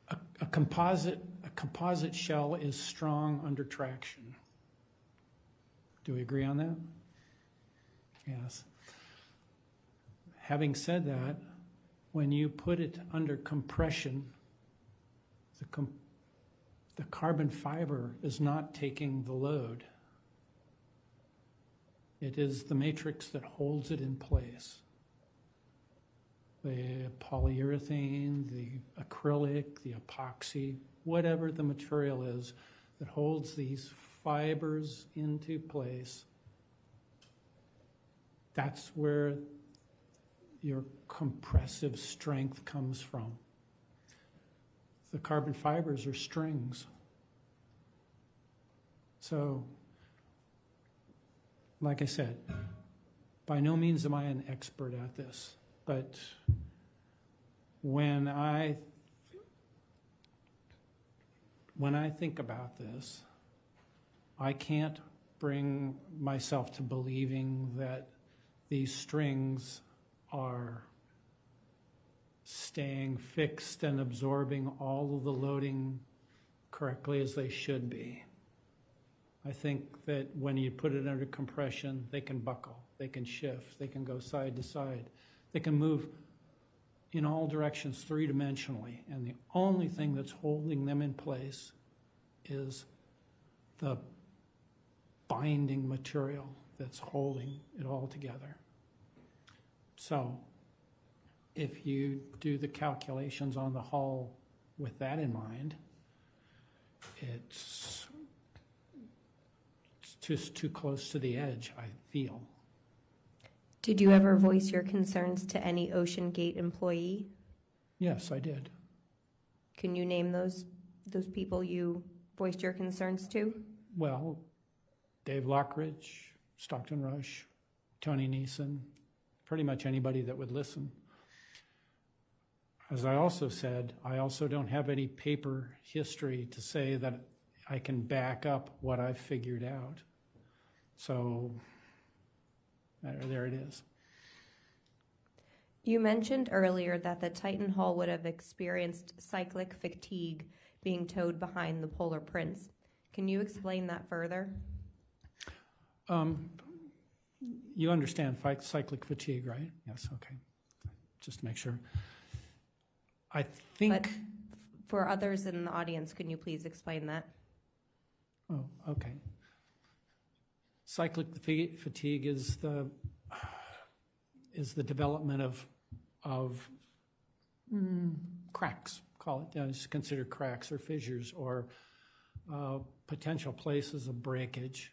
a composite shell is strong under traction. Do we agree on that? Yes. Having said that, when you put it under compression, the carbon fiber is not taking the load. It is the matrix that holds it in place. The polyurethane, the acrylic, the epoxy, whatever the material is that holds these fibers into place, that's where your compressive strength comes from. The carbon fibers are strings. So, like I said, by no means am I an expert at this, but when I think about this, I can't bring myself to believing that these strings are staying fixed and absorbing all of the loading correctly as they should be. I think that when you put it under compression, they can buckle, they can shift, they can go side to side, they can move in all directions three-dimensionally, and the only thing that's holding them in place is the binding material that's holding it all together. So if you do the calculations on the hull with that in mind, it's just too close to the edge, I feel. Did you ever voice your concerns to any Ocean Gate employee? Yes, I did. Can you name those people you voiced your concerns to? Well, Dave Lockridge, Stockton Rush, Tony Neeson, pretty much anybody that would listen. As I also said, I also don't have any paper history to say that I can back up what I've figured out. So there it is. You mentioned earlier that the Titan hull would have experienced cyclic fatigue being towed behind the Polar Prince. Can you explain that further? You understand cyclic fatigue, right? Yes, okay. Just to make sure. I think... But for others in the audience, can you please explain that? Oh, okay. Cyclic fatigue is the development of cracks, call it. It's considered cracks or fissures or potential places of breakage.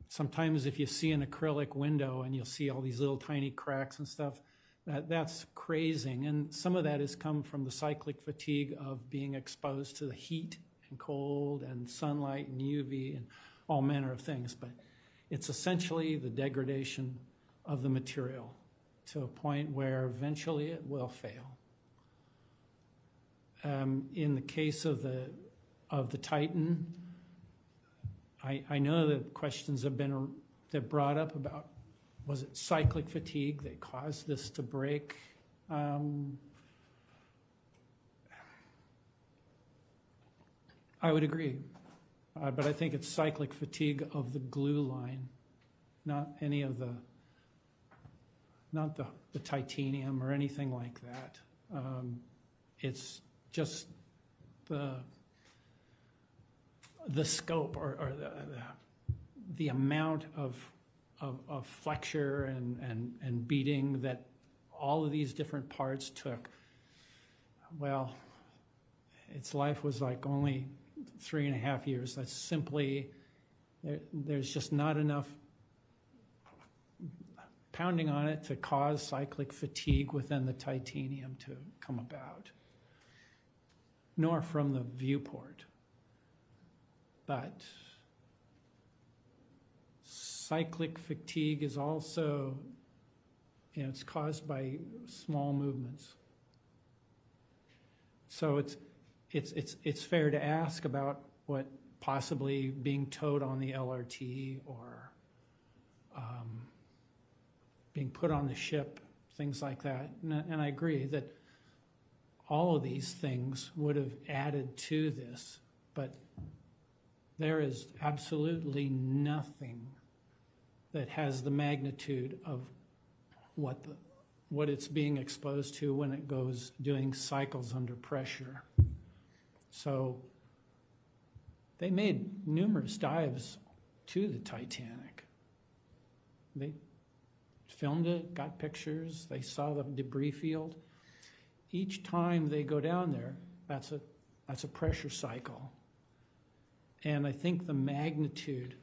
Sometimes if you see an acrylic window and you'll see all these little tiny cracks and stuff, that's crazing. And some of that has come from the cyclic fatigue of being exposed to the heat and cold and sunlight and UV and all manner of things. But it's essentially the degradation of the material to a point where eventually it will fail. In the case of the Titan, I know that questions have been brought up about, was it cyclic fatigue that caused this to break? I would agree, but I think it's cyclic fatigue of the glue line, not any of not the titanium or anything like that. It's just the scope or the amount of flexure and beating that all of these different parts took. Well, its life was like only 3.5 years. That's simply, there's just not enough pounding on it to cause cyclic fatigue within the titanium to come about, nor from the viewport. But cyclic fatigue is also, it's caused by small movements. So it's fair to ask about what possibly being towed on the LRT or being put on the ship, things like that. And I agree that all of these things would have added to this, but there is absolutely nothing that has the magnitude of what it's being exposed to when it goes doing cycles under pressure. So they made numerous dives to the Titanic. They filmed it, got pictures, they saw the debris field. Each time they go down there, that's a pressure cycle. And I think the magnitude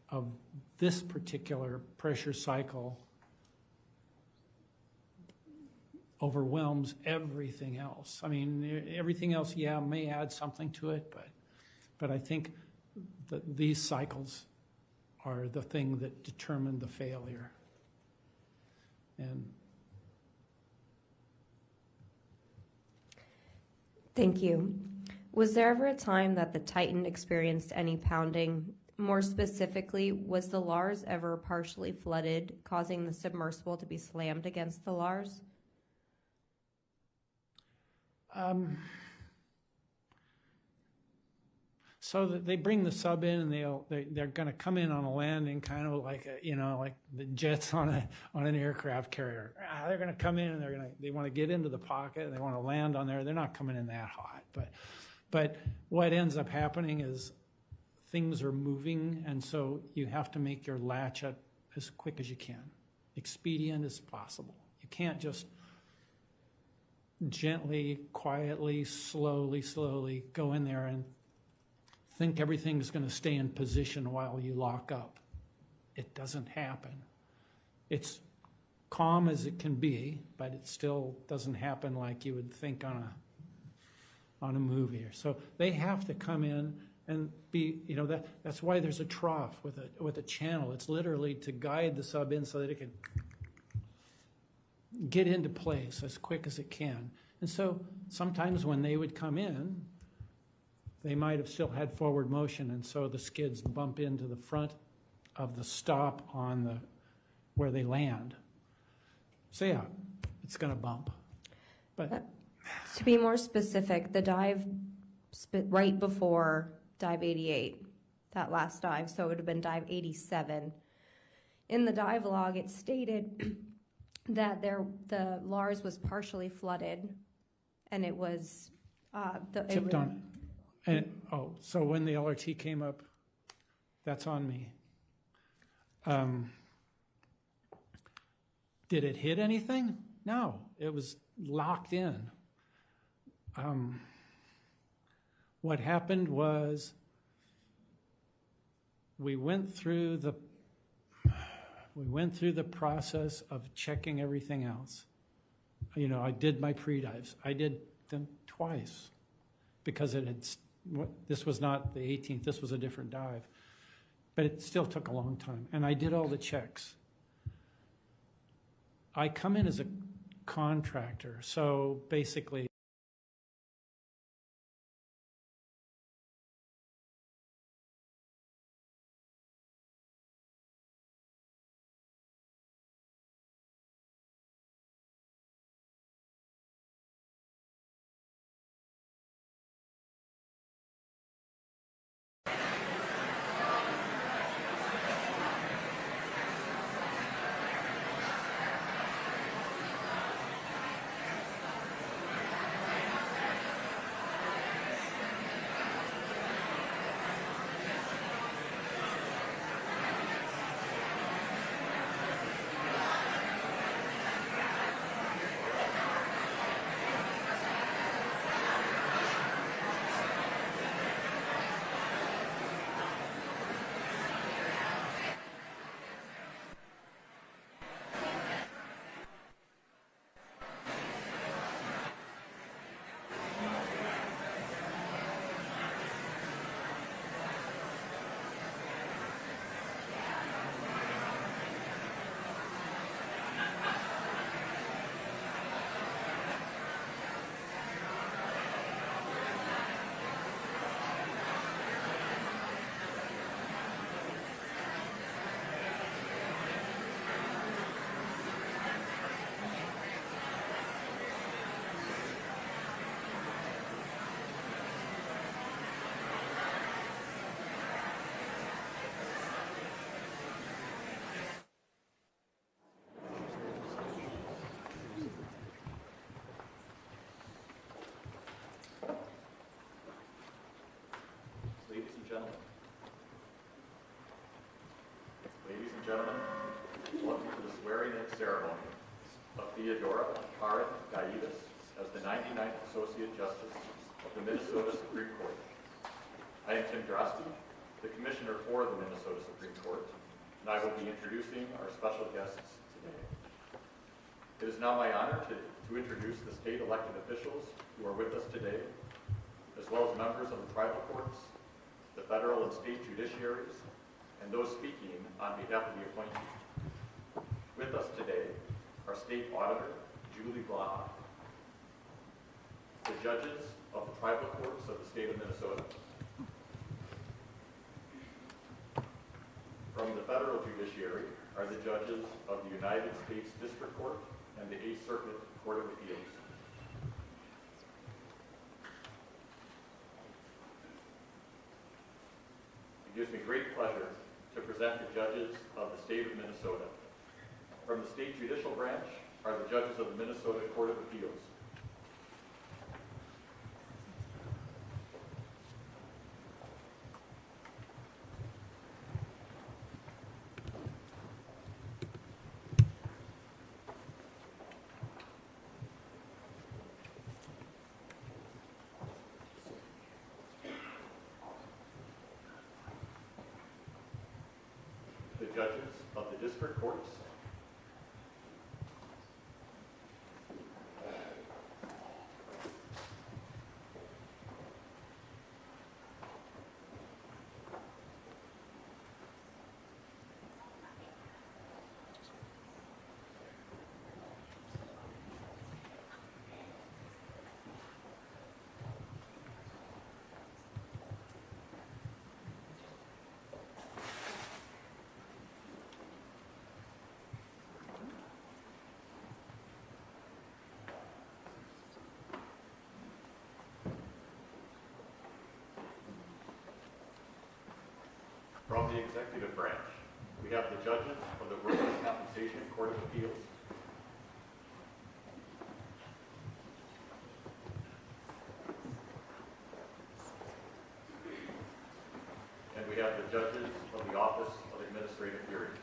of this particular pressure cycle overwhelms everything else. I mean, everything else, yeah, may add something to it, but I think that these cycles are the thing that determine the failure. And thank you. Was there ever a time that the Titan experienced any pounding? More specifically, was the Lars ever partially flooded, causing the submersible to be slammed against the Lars? So that they bring the sub in, and they're going to come in on a landing, kind of like like the jets on an aircraft carrier. They're going to come in and they want to get into the pocket, and they want to land on there. They're not coming in that hot, but what ends up happening is things are moving, and so you have to make your latch up as quick as you can, expedient as possible. You can't just gently, quietly, slowly go in there and think everything's going to stay in position while you lock up. It doesn't happen. It's calm as it can be, but it still doesn't happen like you would think on a movie. So they have to come in and be, that's why there's a trough with a channel. It's literally to guide the sub in so that it can get into place as quick as it can. And so sometimes when they would come in, they might have still had forward motion, and so the skids bump into the front of the stop on where they land. So yeah, it's going to bump. But to be more specific, the dive right before dive 88, that last dive, so it would have been dive 87. In the dive log, it stated that the Lars was partially flooded, and it was tipped on. And so when the LRT came up, that's on me. Did it hit anything? No, it was locked in. What happened was we went through the process of checking everything else. I did my pre-dives. I did them twice because this was not the 18th, this was a different dive. But it still took a long time, and I did all the checks. I come in as a contractor, so basically gentlemen, welcome to the swearing-in ceremony of Theodora Karen Gaidis as the 99th Associate Justice of the Minnesota Supreme Court. I am Tim Drosky, the Commissioner for the Minnesota Supreme Court, and I will be introducing our special guests today. It is now my honor to introduce the state elected officials who are with us today, as well as members of the tribal courts, the federal and state judiciaries, and those speaking on behalf of the appointee. With us today are State Auditor Julie Blah, the judges of the tribal courts of the state of Minnesota. From the federal judiciary are the judges of the United States District Court and the 8th Circuit Court of Appeals. It gives me great pleasure to present the judges of the state of Minnesota. From the state judicial branch are the judges of the Minnesota Court of Appeals. The judges of the district courts. From the executive branch, we have the judges of the Workers' Compensation Court of Appeals. And we have the judges of the Office of Administrative Hearings.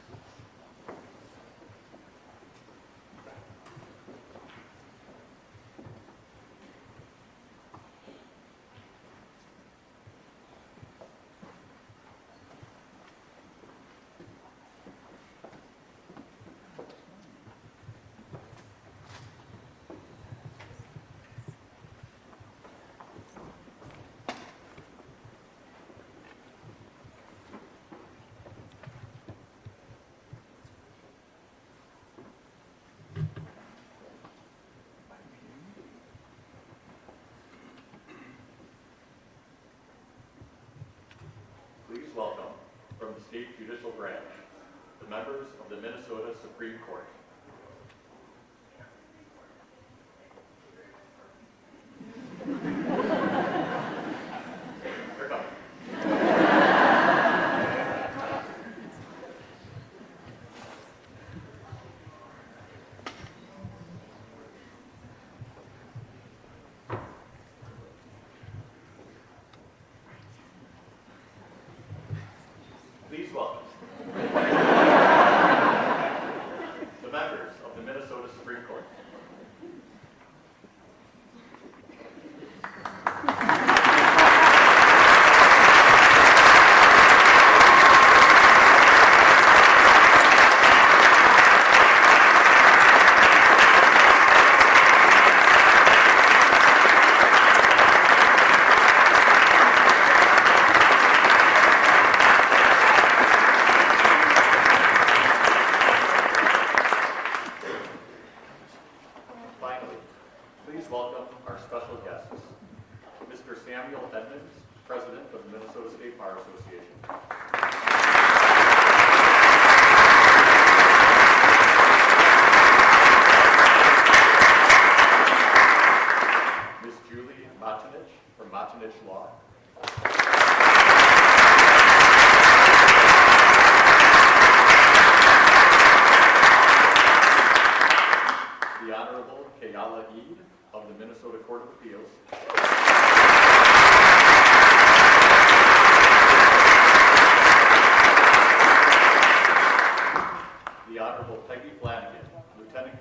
Please welcome, from the state judicial branch, the members of the Minnesota Supreme Court. They're coming. Please welcome the members of the Minnesota Supreme Court.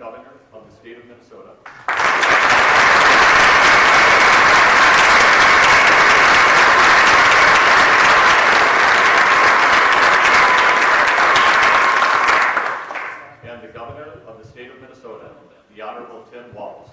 Governor of the State of Minnesota. And the Governor of the State of Minnesota, the Honorable Tim Walz.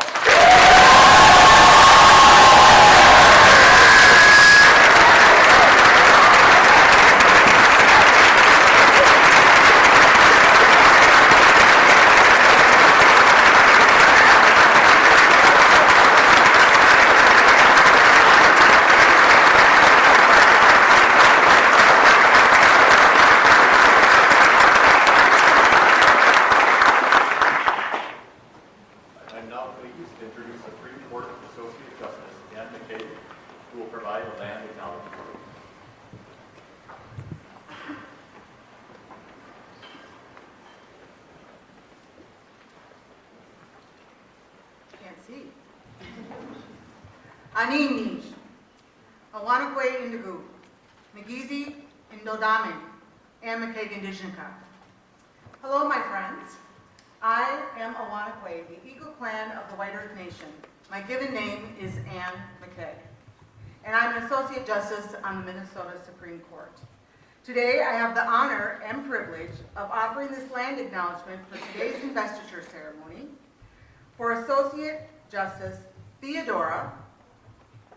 I'm now pleased to introduce the Supreme Court Associate Justice Dan McKay, who will provide a land acknowledgement. Can't see. Anini, Awanakwe Indigu, Nagizi Indodame, and Makagan. Hello, my friends. I am Awanakwe, the Eagle Clan of the White Earth Nation. My given name is Ann McKay, and I'm an Associate Justice on the Minnesota Supreme Court. Today, I have the honor and privilege of offering this land acknowledgement for today's investiture ceremony for Associate Justice Theodora,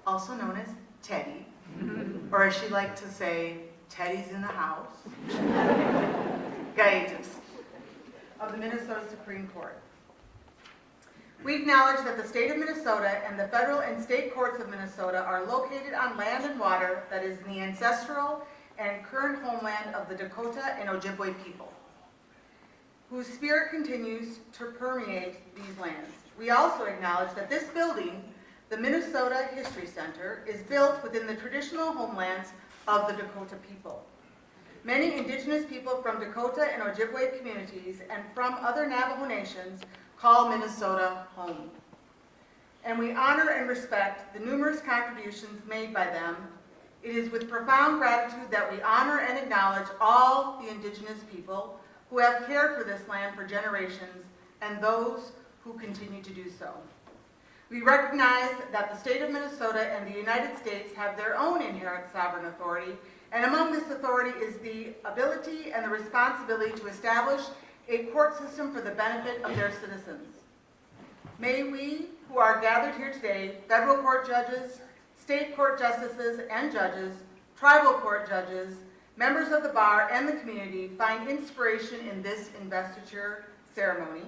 also known as Teddy, or as she liked to say, Teddy's in the house, Gaus, of the Minnesota Supreme Court. We acknowledge that the state of Minnesota and the federal and state courts of Minnesota are located on land and water that is the ancestral and current homeland of the Dakota and Ojibwe people, whose spirit continues to permeate these lands. We also acknowledge that this building, the Minnesota History Center, is built within the traditional homelands of the Dakota people. Many indigenous people from Dakota and Ojibwe communities and from other Navajo nations call Minnesota home. And we honor and respect the numerous contributions made by them. It is with profound gratitude that we honor and acknowledge all the indigenous people who have cared for this land for generations and those who continue to do so. We recognize that the state of Minnesota and the United States have their own inherent sovereign authority, and among this authority is the ability and the responsibility to establish a court system for the benefit of their citizens. May we, who are gathered here today, federal court judges, state court justices and judges, tribal court judges, members of the bar and the community, find inspiration in this investiture ceremony,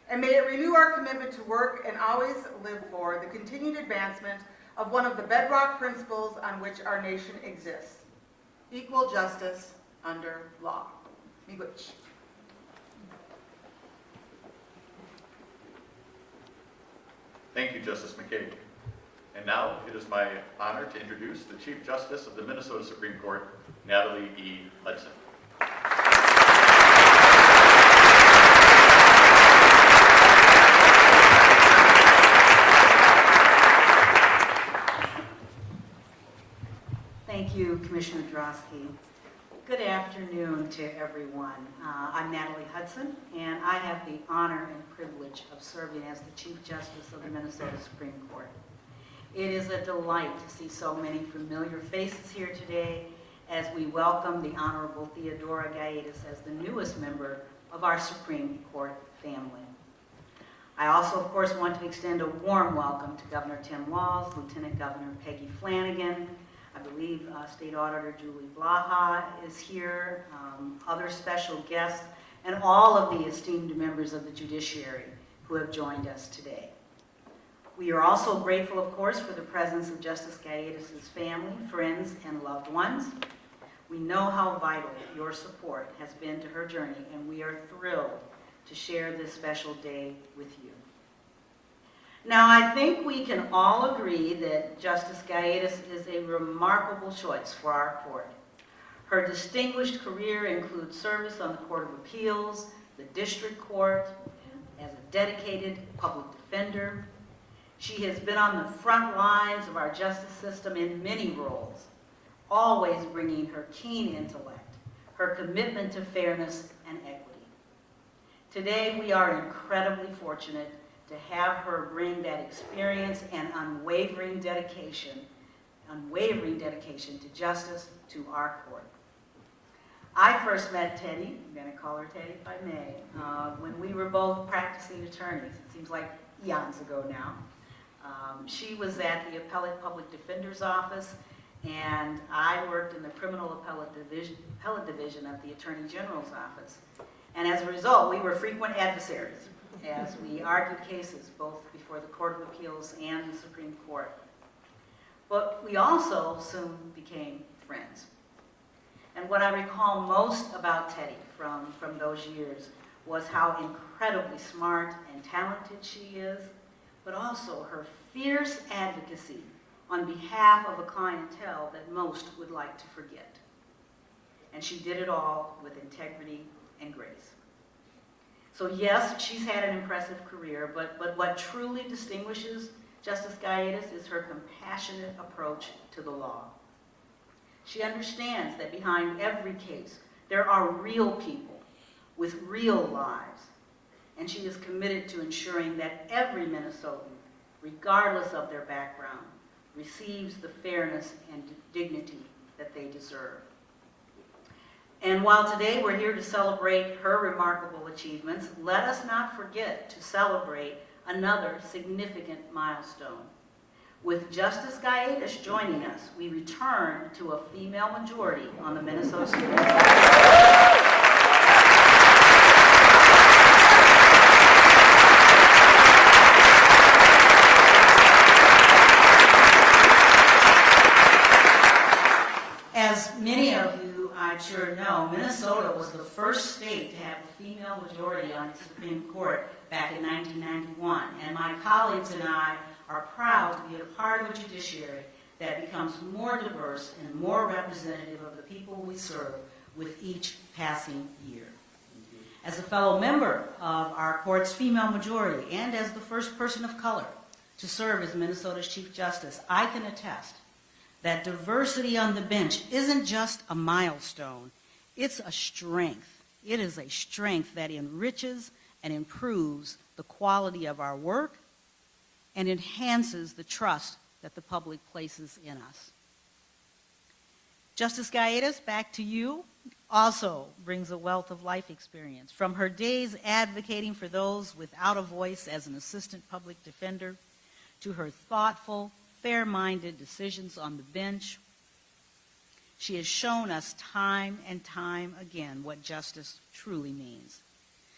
and may it renew our commitment to work and always live for the continued advancement of one of the bedrock principles on which our nation exists: equal justice under law. Miigwech. Thank you, Justice McKay. And now it is my honor to introduce the Chief Justice of the Minnesota Supreme Court, Natalie E. Hudson. Thank you, Commissioner Drosky. Good afternoon to everyone. I'm Natalie Hudson, and I have the honor and privilege of serving as the Chief Justice of the Minnesota Supreme Court. It is a delight to see so many familiar faces here today as we welcome the Honorable Theodora Gaus as the newest member of our Supreme Court family. I also, of course, want to extend a warm welcome to Governor Tim Walz, Lieutenant Governor Peggy Flanagan. I believe State Auditor Julie Blaha is here, other special guests, and all of the esteemed members of the judiciary who have joined us today. We are also grateful, of course, for the presence of Justice Gaudis' family, friends, and loved ones. We know how vital your support has been to her journey, and we are thrilled to share this special day with you. Now, I think we can all agree that Justice Gaudis is a remarkable choice for our court. Her distinguished career includes service on the Court of Appeals, the District Court, as a dedicated public defender. She has been on the front lines of our justice system in many roles, always bringing her keen intellect, her commitment to fairness and equity. Today, we are incredibly fortunate to have her bring that experience and unwavering dedication to justice to our court. I first met Teddy, I'm going to call her Teddy if I may, when we were both practicing attorneys. It seems like eons ago now. She was at the Appellate Public Defender's Office, and I worked in the Criminal Appellate Division of the Attorney General's Office. And as a result, we were frequent adversaries as we argued cases both before the Court of Appeals and the Supreme Court. But we also soon became friends. And what I recall most about Teddy from those years was how incredibly smart and talented she is, but also her fierce advocacy on behalf of a clientele that most would like to forget. And she did it all with integrity and grace. So yes, she's had an impressive career, but what truly distinguishes Justice Gallegos is her compassionate approach to the law. She understands that behind every case, there are real people with real lives, and she is committed to ensuring that every Minnesotan, regardless of their background, receives the fairness and dignity that they deserve. And while today we're here to celebrate her remarkable achievements, let us not forget to celebrate another significant milestone. With Justice Gallegos joining us, we return to a female majority on the Minnesota Supreme Court. As many of you, I'm sure know, Minnesota was the first state to have a female majority on the Supreme Court back in 1991, and my colleagues and I are proud to be a part of a judiciary that becomes more diverse and more representative of the people we serve with each passing year. As a fellow member of our court's female majority and as the first person of color to serve as Minnesota's Chief Justice, I can attest that diversity on the bench isn't just a milestone, it's a strength. It is a strength that enriches and improves the quality of our work and enhances the trust that the public places in us. Justice Gallegos, back to you, also brings a wealth of life experience. From her days advocating for those without a voice as an assistant public defender, to her thoughtful, fair-minded decisions on the bench, she has shown us time and time again what justice truly means.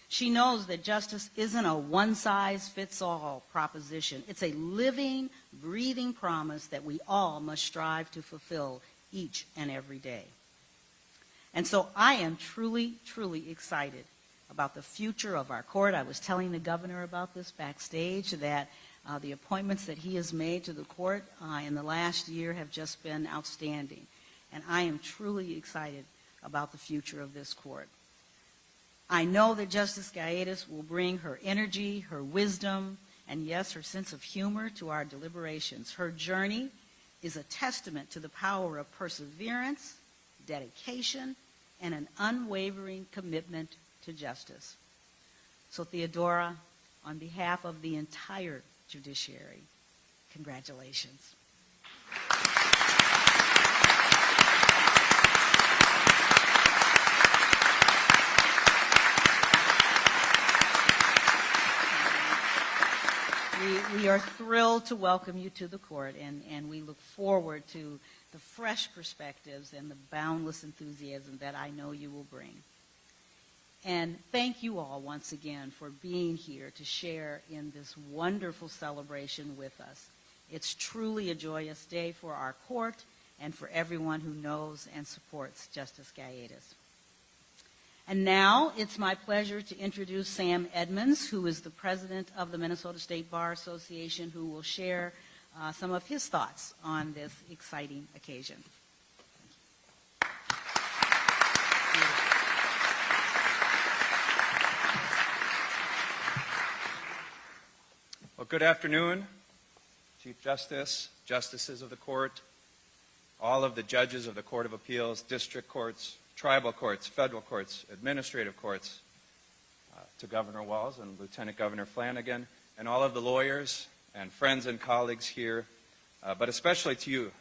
She knows that justice isn't a one-size-fits-all proposition. It's a living, breathing promise that we all must strive to fulfill each and every day. And so I am truly, truly excited about the future of our court. I was telling the governor about this backstage, that the appointments that he has made to the court in the last year have just been outstanding. And I am truly excited about the future of this court. I know that Justice Gallegos will bring her energy, her wisdom, and yes, her sense of humor to our deliberations. Her journey is a testament to the power of perseverance, dedication, and an unwavering commitment to justice. So Theodora, on behalf of the entire judiciary, congratulations. We are thrilled to welcome you to the court, and we look forward to the fresh perspectives and the boundless enthusiasm that I know you will bring. And thank you all once again for being here to share in this wonderful celebration with us. It's truly a joyous day for our court and for everyone who knows and supports Justice Gallegos. And now it's my pleasure to introduce Sam Edmonds, who is the president of the Minnesota State Bar Association, who will share some of his thoughts on this exciting occasion. Well, good afternoon, Chief Justice, justices of the court, all of the judges of the Court of Appeals, district courts, tribal courts, federal courts, administrative courts, to Governor Walz and Lieutenant Governor Flanagan and all of the lawyers and friends and colleagues here, but especially to you,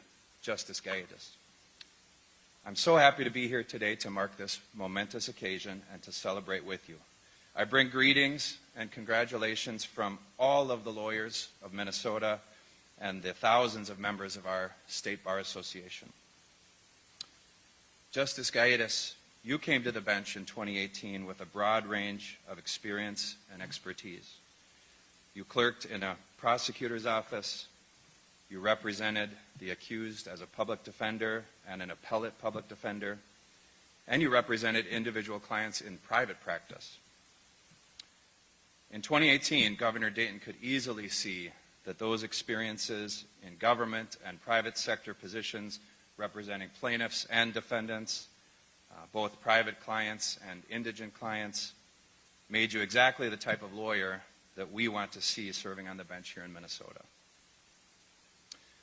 Justice Gaitis. I'm so happy to be here today to mark this momentous occasion and to celebrate with you. I bring greetings and congratulations from all of the lawyers of Minnesota and the thousands of members of our State Bar Association. Justice Gaitis, you came to the bench in 2018 with a broad range of experience and expertise. You clerked in a prosecutor's office. You represented the accused as a public defender and an appellate public defender. And you represented individual clients in private practice. In 2018, Governor Dayton could easily see that those experiences in government and private sector positions representing plaintiffs and defendants, both private clients and indigent clients, made you exactly the type of lawyer that we want to see serving on the bench here in Minnesota.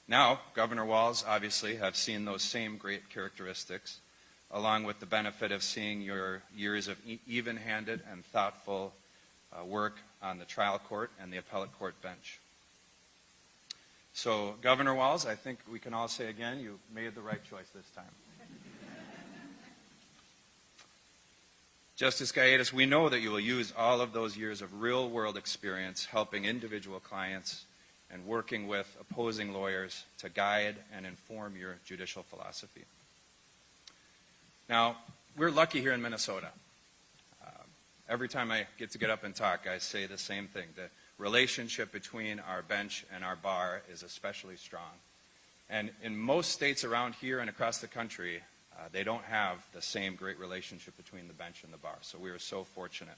Now, Governor Walz obviously have seen those same great characteristics, along with the benefit of seeing your years of even-handed and thoughtful work on the trial court and the appellate court bench. So, Governor Walz, I think we can all say again, you made the right choice this time. Justice Gaitis, we know that you will use all of those years of real-world experience helping individual clients and working with opposing lawyers to guide and inform your judicial philosophy. Now, we're lucky here in Minnesota. Every time I get up and talk, I say the same thing. The relationship between our bench and our bar is especially strong. And in most states around here and across the country, they don't have the same great relationship between the bench and the bar. So we are so fortunate.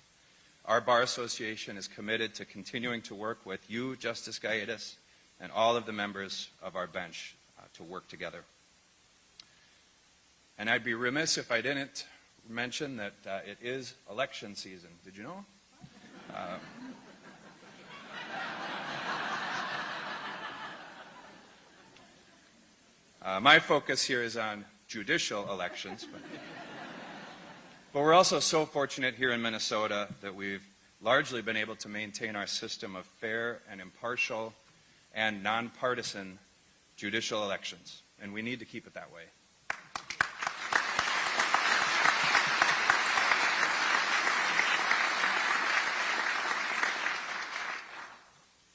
Our Bar Association is committed to continuing to work with you, Justice Gaitis, and all of the members of our bench to work together. And I'd be remiss if I didn't mention that it is election season. Did you know? My focus here is on judicial elections, but we're also so fortunate here in Minnesota that we've largely been able to maintain our system of fair and impartial and nonpartisan judicial elections, and we need to keep it that way.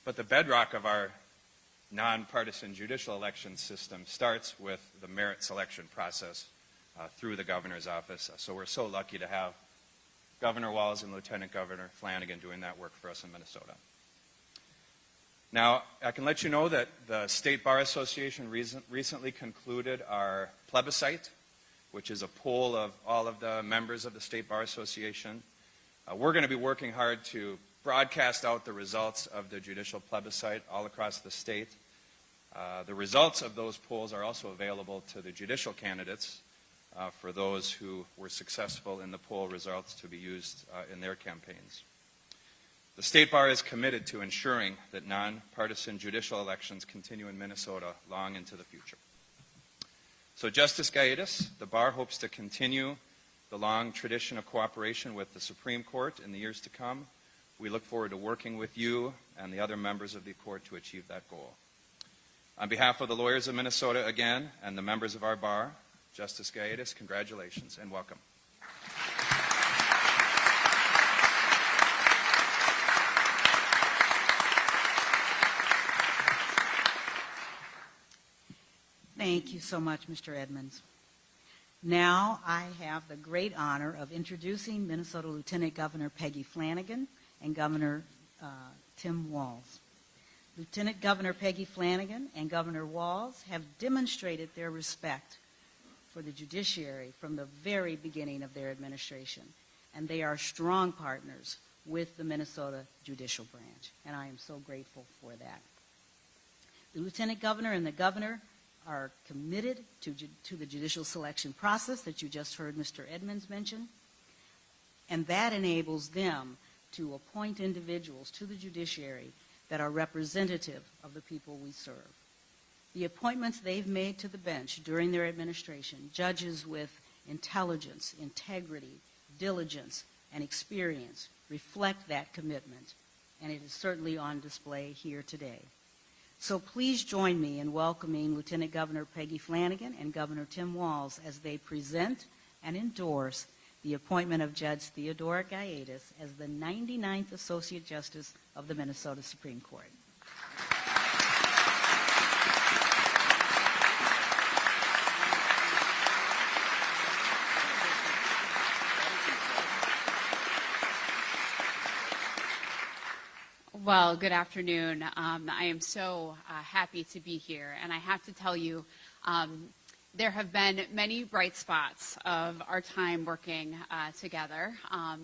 But the bedrock of our nonpartisan judicial election system starts with the merit selection process through the governor's office. So we're so lucky to have Governor Walz and Lieutenant Governor Flanagan doing that work for us in Minnesota. Now, I can let you know that the State Bar Association recently concluded our plebiscite, which is a poll of all of the members of the State Bar Association. We're going to be working hard to broadcast out the results of the judicial plebiscite all across the state. The results of those polls are also available to the judicial candidates for those who were successful in the poll results to be used in their campaigns. The State Bar is committed to ensuring that nonpartisan judicial elections continue in Minnesota long into the future. So, Justice Gaitis, the Bar hopes to continue the long tradition of cooperation with the Supreme Court in the years to come. We look forward to working with you and the other members of the court to achieve that goal. On behalf of the lawyers of Minnesota again and the members of our bar, Justice Gaitis, congratulations and welcome. Thank you so much, Mr. Edmonds. Now I have the great honor of introducing Minnesota Lieutenant Governor Peggy Flanagan and Governor Tim Walz. Lieutenant Governor Peggy Flanagan and Governor Walz have demonstrated their respect for the judiciary from the very beginning of their administration, and they are strong partners with the Minnesota Judicial Branch, and I am so grateful for that. The Lieutenant Governor and the Governor are committed to the judicial selection process that you just heard Mr. Edmonds mention, and that enables them to appoint individuals to the judiciary that are representative of the people we serve. The appointments they've made to the bench during their administration, judges with intelligence, integrity, diligence, and experience reflect that commitment, and it is certainly on display here today. So please join me in welcoming Lieutenant Governor Peggy Flanagan and Governor Tim Walz as they present and endorse the appointment of Judge Theodora Gaetas as the 99th Associate Justice of the Minnesota Supreme Court. Well, good afternoon. I am so happy to be here, and I have to tell you, there have been many bright spots of our time working together,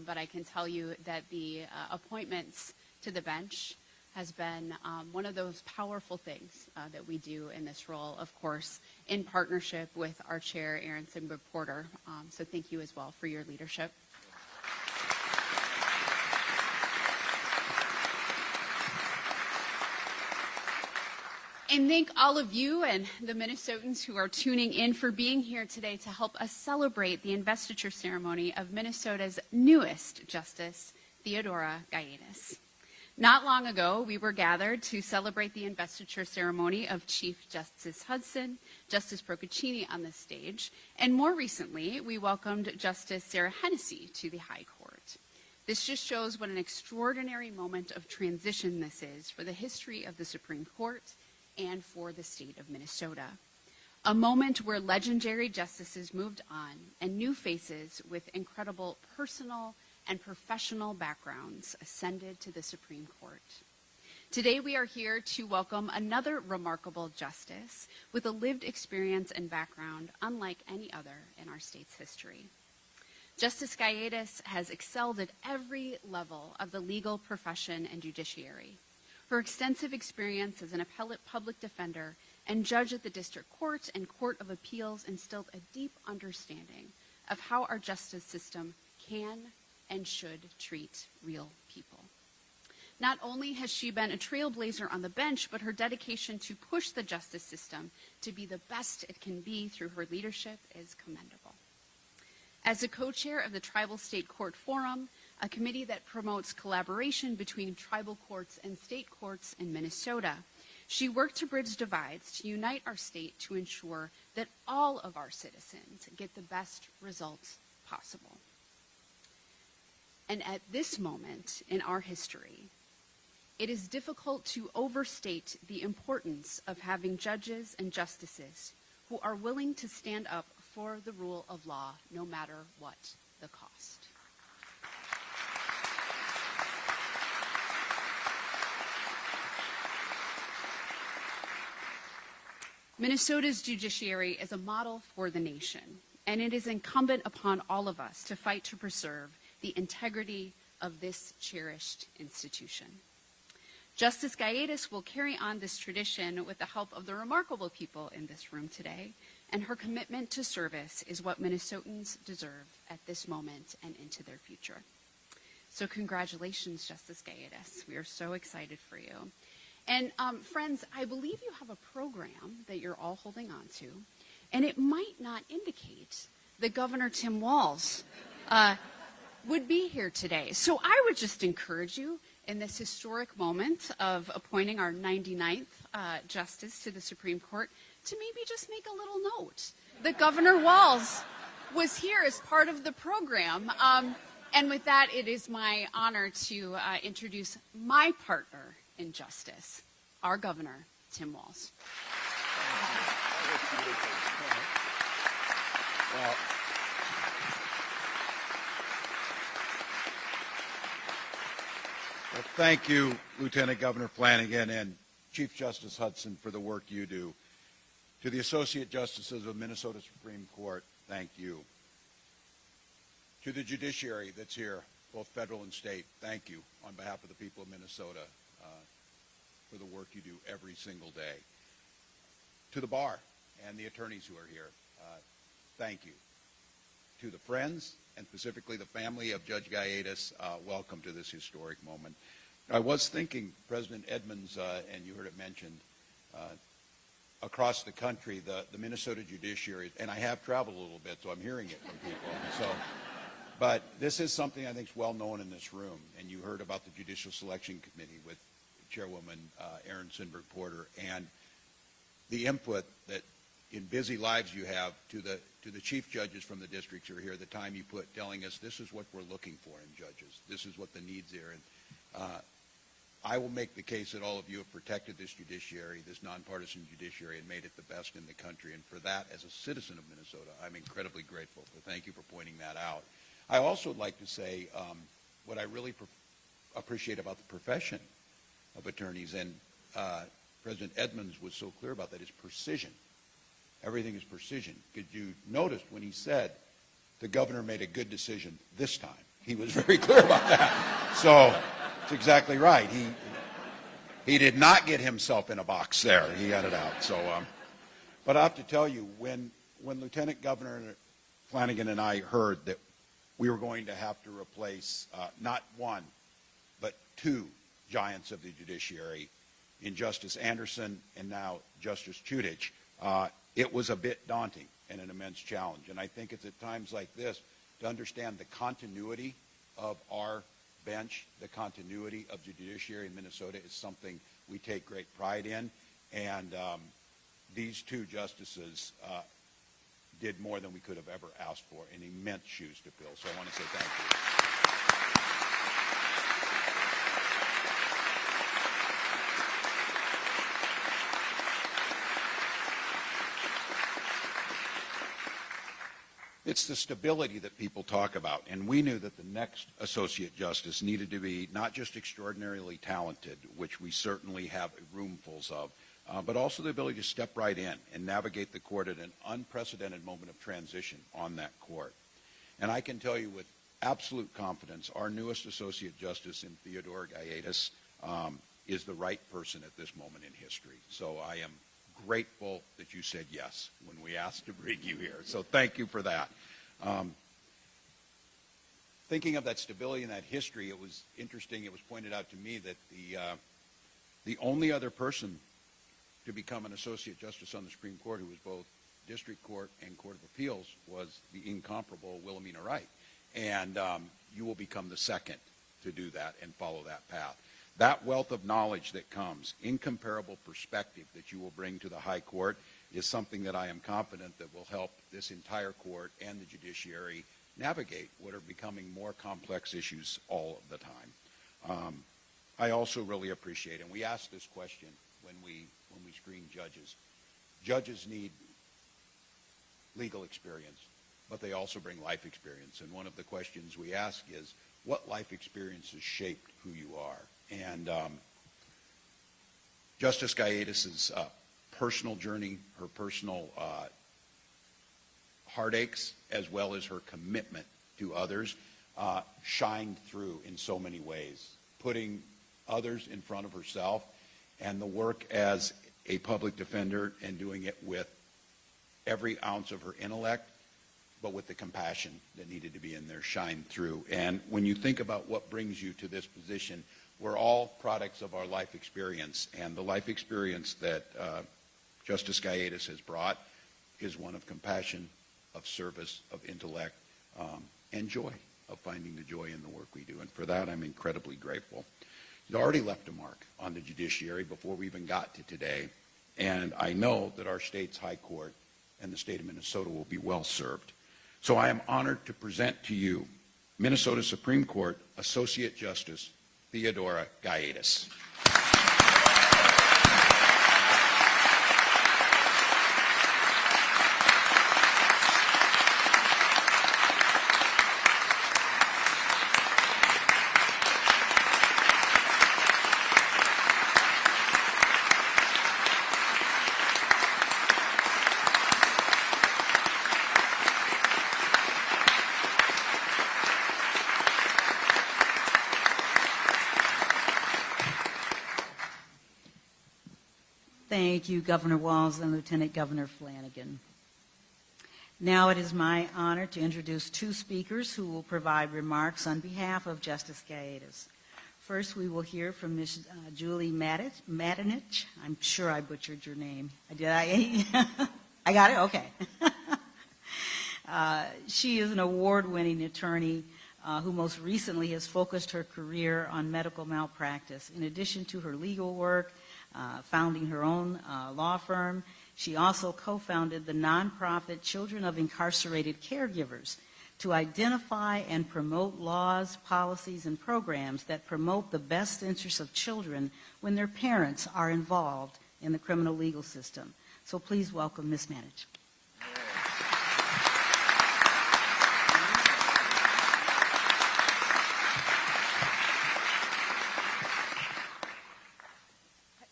but I can tell you that the appointments to the bench has been one of those powerful things that we do in this role, of course, in partnership with our chair, Aaron Simba-Porter. So thank you as well for your leadership. And thank all of you and the Minnesotans who are tuning in for being here today to help us celebrate the investiture ceremony of Minnesota's newest Justice, Theodora Gaetas. Not long ago, we were gathered to celebrate the investiture ceremony of Chief Justice Hudson, Justice Procaccini on the stage, and more recently, we welcomed Justice Sarah Hennessy to the High Court. This just shows what an extraordinary moment of transition this is for the history of the Supreme Court and for the state of Minnesota. A moment where legendary justices moved on and new faces with incredible personal and professional backgrounds ascended to the Supreme Court. Today we are here to welcome another remarkable justice with a lived experience and background unlike any other in our state's history. Justice Gaetas has excelled at every level of the legal profession and judiciary. Her extensive experience as an appellate public defender and judge at the district court and court of appeals instilled a deep understanding of how our justice system can and should treat real people. Not only has she been a trailblazer on the bench, but her dedication to push the justice system to be the best it can be through her leadership is commendable. As a co-chair of the Tribal State Court Forum, a committee that promotes collaboration between tribal courts and state courts in Minnesota, she worked to bridge divides to unite our state to ensure that all of our citizens get the best results possible. And at this moment in our history, it is difficult to overstate the importance of having judges and justices who are willing to stand up for the rule of law no matter what the cost. Minnesota's judiciary is a model for the nation, and it is incumbent upon all of us to fight to preserve the integrity of this cherished institution. Justice Gaetas will carry on this tradition with the help of the remarkable people in this room today, and her commitment to service is what Minnesotans deserve at this moment and into their future. So congratulations, Justice Gaetas. We are so excited for you. And friends, I believe you have a program that you're all holding on to, and it might not indicate that Governor Tim Walz would be here today. So I would just encourage you in this historic moment of appointing our 99th justice to the Supreme Court to maybe just make a little note that Governor Walz was here as part of the program. And with that, it is my honor to introduce my partner in justice, our Governor, Tim Walz. Well, thank you, Lieutenant Governor Flanagan and Chief Justice Hudson, for the work you do. To the Associate Justices of Minnesota Supreme Court, thank you. To the judiciary that's here, both federal and state, thank you on behalf of the people of Minnesota for the work you do every single day. To the bar and the attorneys who are here, thank you. To the friends and specifically the family of Judge Gaetas, welcome to this historic moment. I was thinking, President Edmonds, and you heard it mentioned, across the country, the Minnesota judiciary, and I have traveled a little bit, so I'm hearing it from people. So But this is something I think is well known in this room, and you heard about the Judicial Selection Committee with Chairwoman Erin Sinberg Porter, and the input that in busy lives you have to the chief judges from the districts who are here, the time you put telling us this is what we're looking for in judges, this is what the needs are. And I will make the case that all of you have protected this judiciary, this nonpartisan judiciary, and made it the best in the country. And for that, as a citizen of Minnesota, I'm incredibly grateful. So thank you for pointing that out. I also would like to say what I really appreciate about the profession of attorneys, and President Edmonds was so clear about that, is precision. Everything is precision. Could you notice when he said the governor made a good decision this time? He was very clear about that. So it's exactly right. He did not get himself in a box there. He got it out. So, but I have to tell you, when Lieutenant Governor Flanagan and I heard that we were going to have to replace not one, but two giants of the judiciary in Justice Anderson and now Justice Chudich, it was a bit daunting and an immense challenge. And I think it's at times like this to understand the continuity of our bench, the continuity of the judiciary in Minnesota is something we take great pride in. And these two justices did more than we could have ever asked for, and immense shoes to fill. So I want to say thank you. It's the stability that people talk about, and we knew that the next Associate Justice needed to be not just extraordinarily talented, which we certainly have roomfuls of, but also the ability to step right in and navigate the court at an unprecedented moment of transition on that court. And I can tell you with absolute confidence, our newest Associate Justice in Theodora Gaetas is the right person at this moment in history. So I am grateful that you said yes when we asked to bring you here. So thank you for that. Thinking of that stability and that history, it was interesting, it was pointed out to me that the only other person to become an Associate Justice on the Supreme Court who was both District Court and Court of Appeals was the incomparable Wilhelmina Wright. And you will become the second to do that and follow that path. That wealth of knowledge that comes, incomparable perspective that you will bring to the High Court is something that I am confident that will help this entire court and the judiciary navigate what are becoming more complex issues all of the time. I also really appreciate, and we asked this question when we screen judges. Judges need legal experience, but they also bring life experience. And one of the questions we ask is, what life experience has shaped who you are? And Justice Gaetas' personal journey, her personal heartaches, as well as her commitment to others, shined through in so many ways, putting others in front of herself, and the work as a public defender and doing it with every ounce of her intellect, but with the compassion that needed to be in there, shine through. And when you think about what brings you to this position, we're all products of our life experience, and the life experience that Justice Gaetas has brought is one of compassion, of service, of intellect, and joy, of finding the joy in the work we do. And for that, I'm incredibly grateful. He's already left a mark on the judiciary before we even got to today, and I know that our state's High Court and the state of Minnesota will be well served. So I am honored to present to you Minnesota Supreme Court Associate Justice Theodora Gaetas. Thank you, Governor Walz and Lieutenant Governor Flanagan. Now it is my honor to introduce two speakers who will provide remarks on behalf of Justice Gaetas. First, we will hear from Ms. Julie Matinich. I'm sure I butchered your name. Did I? I got it? Okay. She is an award-winning attorney who most recently has focused her career on medical malpractice. In addition to her legal work, founding her own law firm, she also co-founded the nonprofit Children of Incarcerated Caregivers to identify and promote laws, policies, and programs that promote the best interests of children when their parents are involved in the criminal legal system. So please welcome Ms. Manich.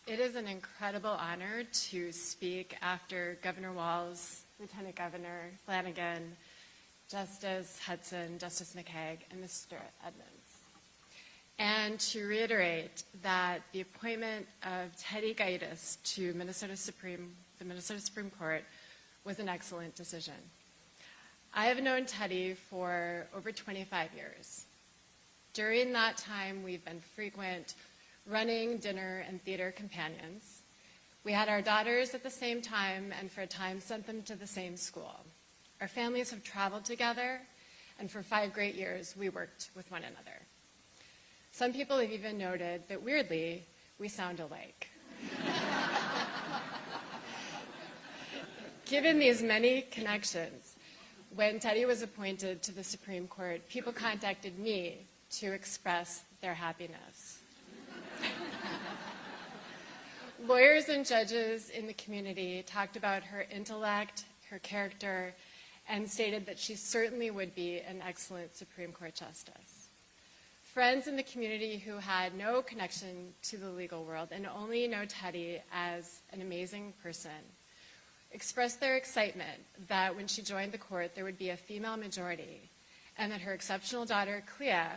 It is an incredible honor to speak after Governor Walz, Lieutenant Governor Flanagan, Justice Hudson, Justice McCaig, and Mr. Edmonds. And to reiterate that the appointment of Teddy Gaudis to the Minnesota Supreme Court was an excellent decision. I have known Teddy for over 25 years. During that time, we've been frequent running, dinner, and theater companions. We had our daughters at the same time, and for a time sent them to the same school. Our families have traveled together, and for 5 great years, we worked with one another. Some people have even noted that, weirdly, we sound alike. Given these many connections, when Teddy was appointed to the Supreme Court, people contacted me to express their happiness. Lawyers and judges in the community talked about her intellect, her character, and stated that she certainly would be an excellent Supreme Court justice. Friends in the community who had no connection to the legal world and only know Teddy as an amazing person expressed their excitement that when she joined the court there would be a female majority and that her exceptional daughter, Clea,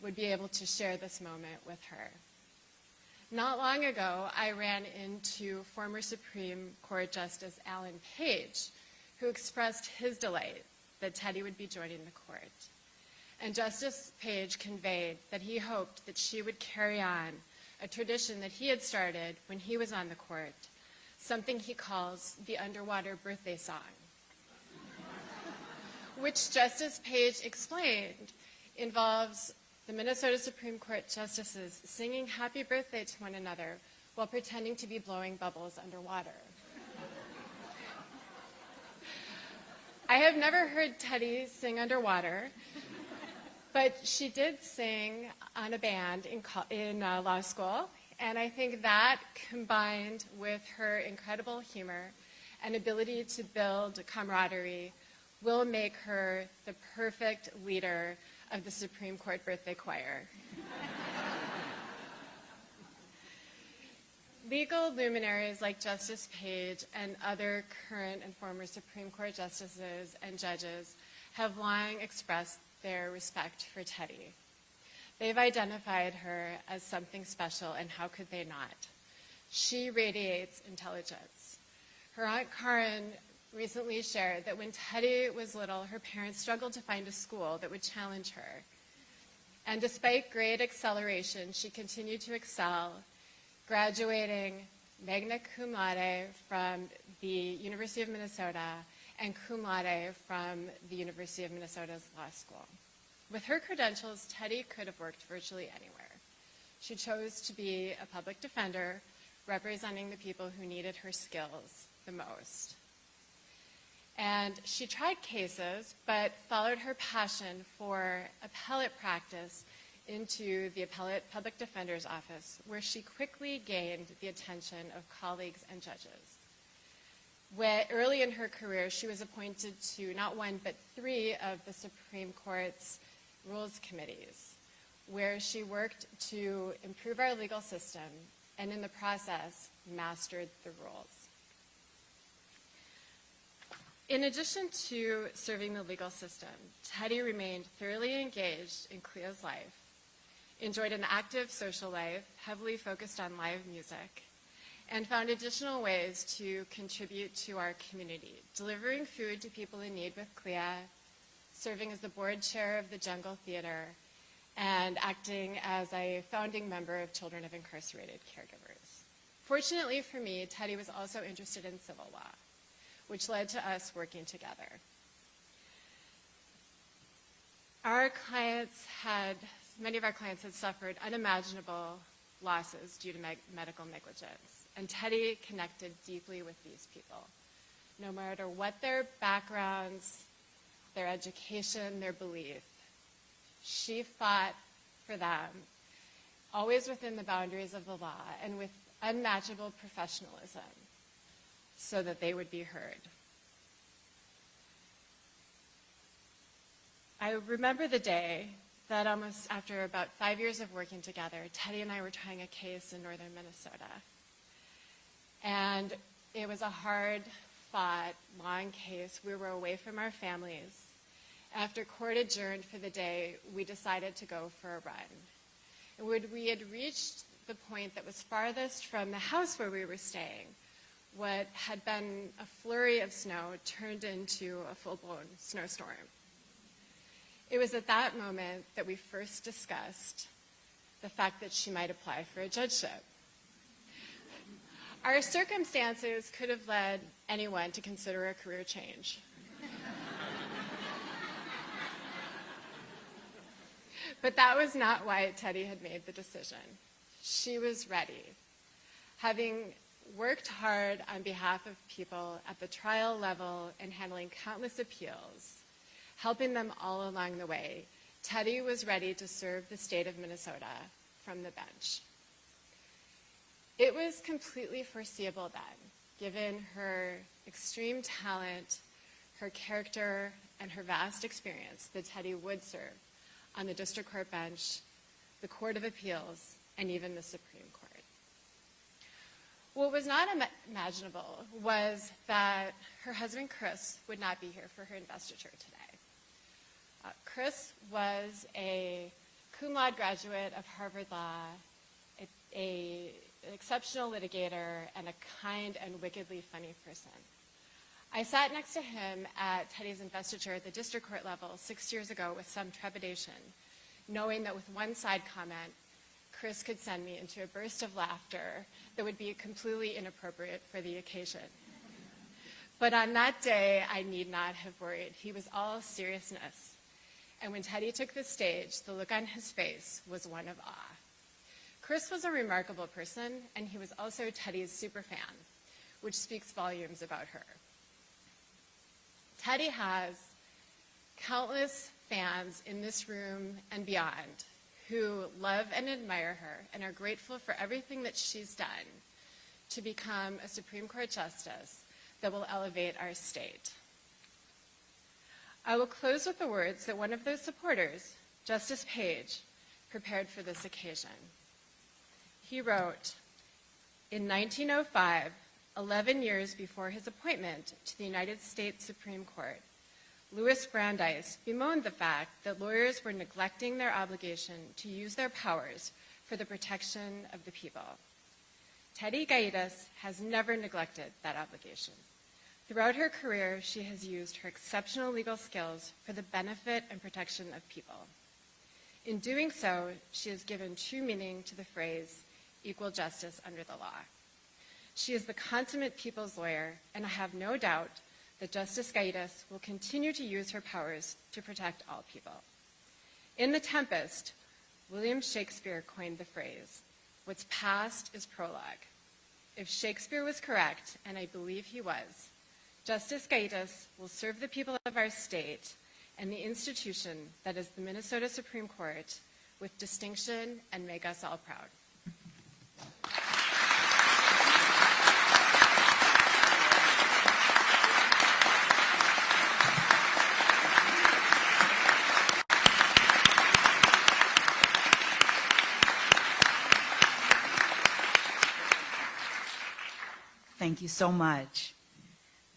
would be able to share this moment with her. Not long ago, I ran into former Supreme Court Justice Alan Page, who expressed his delight that Teddy would be joining the court. And Justice Page conveyed that he hoped that she would carry on a tradition that he had started when he was on the court, something he calls the underwater birthday song, which Justice Page explained involves the Minnesota Supreme Court justices singing happy birthday to one another while pretending to be blowing bubbles underwater. I have never heard Teddy sing underwater, but she did sing on a band in law school, and I think that, combined with her incredible humor and ability to build camaraderie, will make her the perfect leader of the Supreme Court birthday choir. Legal luminaries like Justice Page and other current and former Supreme Court justices and judges have long expressed their respect for Teddy. They've identified her as something special, and how could they not? She radiates intelligence. Her Aunt Karen recently shared that when Teddy was little, her parents struggled to find a school that would challenge her. And despite great acceleration, she continued to excel, graduating magna cum laude from the University of Minnesota and cum laude from the University of Minnesota's law school. With her credentials, Teddy could have worked virtually anywhere. She chose to be a public defender, representing the people who needed her skills the most. And she tried cases, but followed her passion for appellate practice into the appellate public defender's office, where she quickly gained the attention of colleagues and judges. Early in her career, she was appointed to not one, but 3 of the Supreme Court's rules committees, where she worked to improve our legal system and in the process mastered the rules. In addition to serving the legal system, Teddy remained thoroughly engaged in Clea's life, enjoyed an active social life, heavily focused on live music, and found additional ways to contribute to our community, delivering food to people in need with Clea, serving as the board chair of the Jungle Theater, and acting as a founding member of Children of Incarcerated Caregivers. Fortunately for me, Teddy was also interested in civil law, which led to us working together. Many of our clients had suffered unimaginable losses due to medical negligence, and Teddy connected deeply with these people. No matter what their backgrounds, their education, their belief, she fought for them, always within the boundaries of the law and with unmatchable professionalism, so that they would be heard. I remember the day that almost after about 5 years of working together, Teddy and I were trying a case in northern Minnesota. And it was a hard-fought, long case. We were away from our families. After court adjourned for the day, we decided to go for a run. And when we had reached the point that was farthest from the house where we were staying, what had been a flurry of snow turned into a full-blown snowstorm. It was at that moment that we first discussed the fact that she might apply for a judgeship. Our circumstances could have led anyone to consider a career change. But that was not why Teddy had made the decision. She was ready. Having worked hard on behalf of people at the trial level and handling countless appeals, helping them all along the way, Teddy was ready to serve the state of Minnesota from the bench. It was completely foreseeable then, given her extreme talent, her character, and her vast experience, that Teddy would serve on the district court bench, the Court of Appeals, and even the Supreme Court. What was not imaginable was that her husband, Chris, would not be here for her investiture today. Chris was a cum laude graduate of Harvard Law, an exceptional litigator, and a kind and wickedly funny person. I sat next to him at Teddy's investiture at the district court level 6 years ago with some trepidation, knowing that with one side comment, Chris could send me into a burst of laughter that would be completely inappropriate for the occasion. But on that day, I need not have worried. He was all seriousness. And when Teddy took the stage, the look on his face was one of awe. Chris was a remarkable person, and he was also Teddy's superfan, which speaks volumes about her. Teddy has countless fans in this room and beyond who love and admire her and are grateful for everything that she's done to become a Supreme Court justice that will elevate our state. I will close with the words that one of those supporters, Justice Page, prepared for this occasion. He wrote, in 1905, 11 years before his appointment to the United States Supreme Court, Louis Brandeis bemoaned the fact that lawyers were neglecting their obligation to use their powers for the protection of the people. Teddy Gaitas has never neglected that obligation. Throughout her career, she has used her exceptional legal skills for the benefit and protection of people. In doing so, she has given true meaning to the phrase, equal justice under the law. She is the consummate people's lawyer, and I have no doubt that Justice Gaitas will continue to use her powers to protect all people. In The Tempest, William Shakespeare coined the phrase, what's past is prologue. If Shakespeare was correct, and I believe he was, Justice Gaitas will serve the people of our state and the institution that is the Minnesota Supreme Court with distinction and make us all proud. Thank you so much.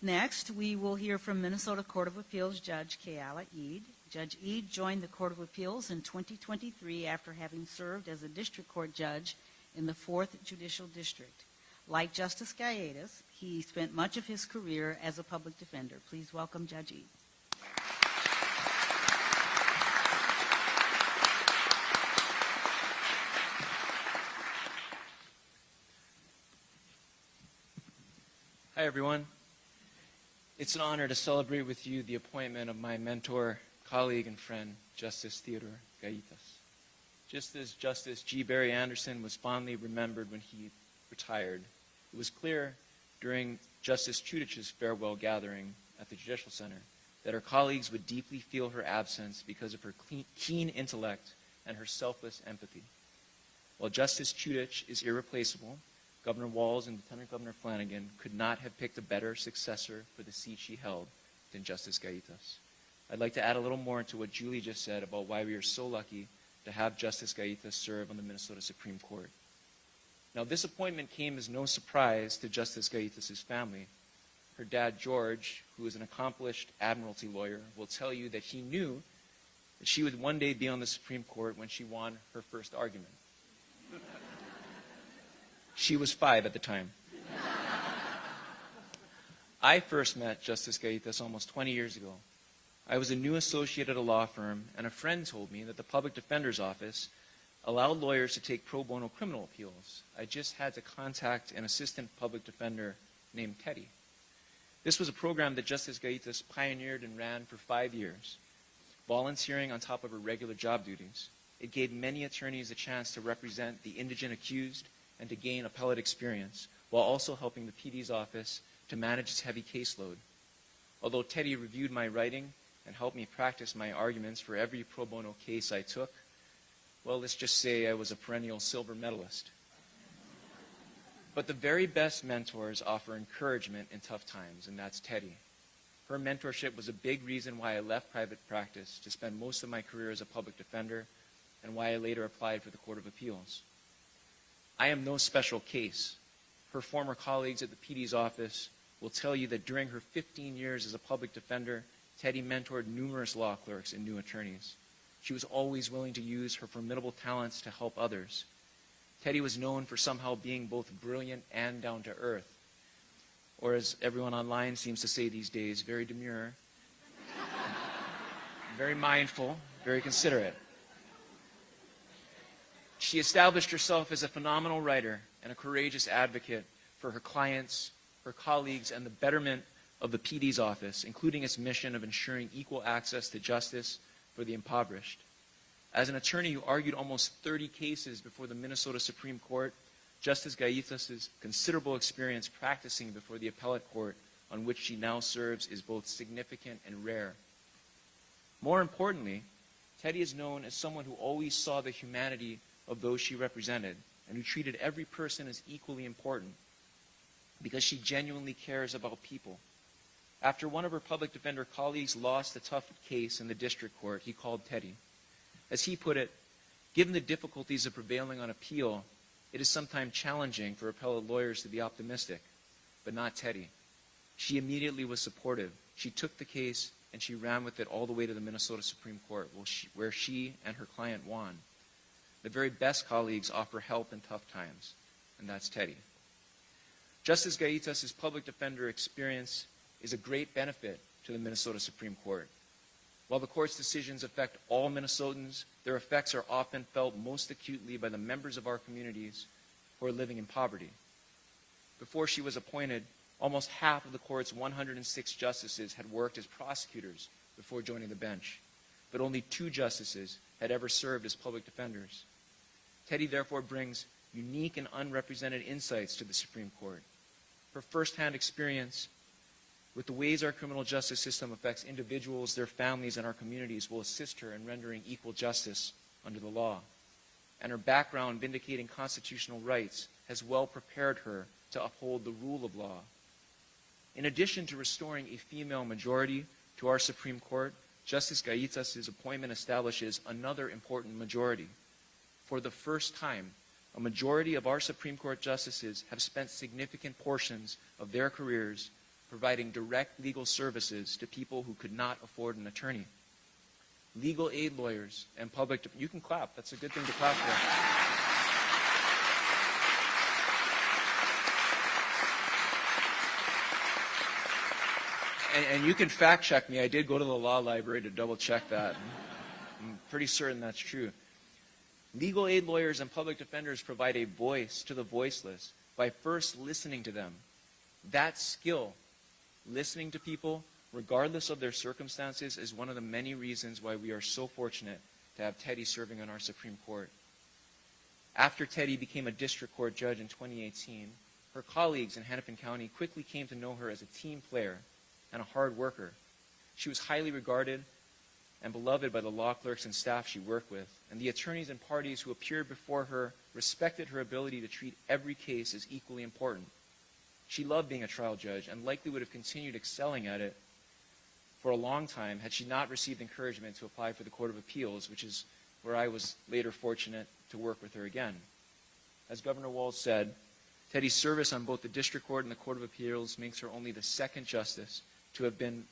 Next, we will hear from Minnesota Court of Appeals Judge Kayala Eid. Judge Eid joined the Court of Appeals in 2023 after having served as a district court judge in the 4th Judicial District. Like Justice Gaitas, he spent much of his career as a public defender. Please welcome Judge Eid. Hi, everyone. It's an honor to celebrate with you the appointment of my mentor, colleague and friend, Justice Theodore Gaitas. Just as Justice G. Barry Anderson was fondly remembered when he retired, it was clear during Justice Chudich's farewell gathering at the Judicial Center that her colleagues would deeply feel her absence because of her keen intellect and her selfless empathy. While Justice Chudich is irreplaceable, Governor Walz and Lieutenant Governor Flanagan could not have picked a better successor for the seat she held than Justice Gaitas. I'd like to add a little more to what Julie just said about why we are so lucky to have Justice Gaitas serve on the Minnesota Supreme Court. Now, this appointment came as no surprise to Justice Gaitas' family. Her dad, George, who is an accomplished admiralty lawyer, will tell you that he knew that she would one day be on the Supreme Court when she won her first argument. She was 5 at the time. I first met Justice Gaitas almost 20 years ago. I was a new associate at a law firm, and a friend told me that the Public Defender's Office allowed lawyers to take pro bono criminal appeals. I just had to contact an assistant public defender named Teddy. This was a program that Justice Gaitas pioneered and ran for 5 years, volunteering on top of her regular job duties. It gave many attorneys a chance to represent the indigent accused and to gain appellate experience, while also helping the PD's office to manage its heavy caseload. Although Teddy reviewed my writing and helped me practice my arguments for every pro bono case I took, well, let's just say I was a perennial silver medalist. But the very best mentors offer encouragement in tough times, and that's Teddy. Her mentorship was a big reason why I left private practice to spend most of my career as a public defender, and why I later applied for the Court of Appeals. I am no special case. Her former colleagues at the PD's office will tell you that during her 15 years as a public defender, Teddy mentored numerous law clerks and new attorneys. She was always willing to use her formidable talents to help others. Teddy was known for somehow being both brilliant and down to earth, or as everyone online seems to say these days, very demure, very mindful, very considerate. She established herself as a phenomenal writer and a courageous advocate for her clients, her colleagues, and the betterment of the PD's office, including its mission of ensuring equal access to justice for the impoverished. As an attorney who argued almost 30 cases before the Minnesota Supreme Court, Justice Gaitas' considerable experience practicing before the appellate court on which she now serves is both significant and rare. More importantly, Teddy is known as someone who always saw the humanity of those she represented and who treated every person as equally important because she genuinely cares about people. After one of her public defender colleagues lost a tough case in the district court, he called Teddy. As he put it, given the difficulties of prevailing on appeal, it is sometimes challenging for appellate lawyers to be optimistic, but not Teddy. She immediately was supportive. She took the case and she ran with it all the way to the Minnesota Supreme Court, where she and her client won. The very best colleagues offer help in tough times, and that's Teddy. Justice Gaitas' public defender experience is a great benefit to the Minnesota Supreme Court. While the court's decisions affect all Minnesotans, their effects are often felt most acutely by the members of our communities who are living in poverty. Before she was appointed, almost half of the court's 106 justices had worked as prosecutors before joining the bench, but only 2 justices had ever served as public defenders. Teddy therefore brings unique and unrepresented insights to the Supreme Court. Her firsthand experience with the ways our criminal justice system affects individuals, their families, and our communities will assist her in rendering equal justice under the law. And her background vindicating constitutional rights has well prepared her to uphold the rule of law. In addition to restoring a female majority to our Supreme Court, Justice Gaitas' appointment establishes another important majority. For the first time, a majority of our Supreme Court justices have spent significant portions of their careers providing direct legal services to people who could not afford an attorney. Legal aid lawyers and you can clap, that's a good thing to clap for. And you can fact check me, I did go to the law library to double check that. I'm pretty certain that's true. Legal aid lawyers and public defenders provide a voice to the voiceless by first listening to them. That skill, listening to people, regardless of their circumstances, is one of the many reasons why we are so fortunate to have Teddy serving on our Supreme Court. After Teddy became a district court judge in 2018, her colleagues in Hennepin County quickly came to know her as a team player and a hard worker. She was highly regarded and beloved by the law clerks and staff she worked with, and the attorneys and parties who appeared before her respected her ability to treat every case as equally important. She loved being a trial judge and likely would have continued excelling at it for a long time had she not received encouragement to apply for the Court of Appeals, which is where I was later fortunate to work with her again. As Governor Walz said, Teddy's service on both the District Court and the Court of Appeals makes her only the second justice to have been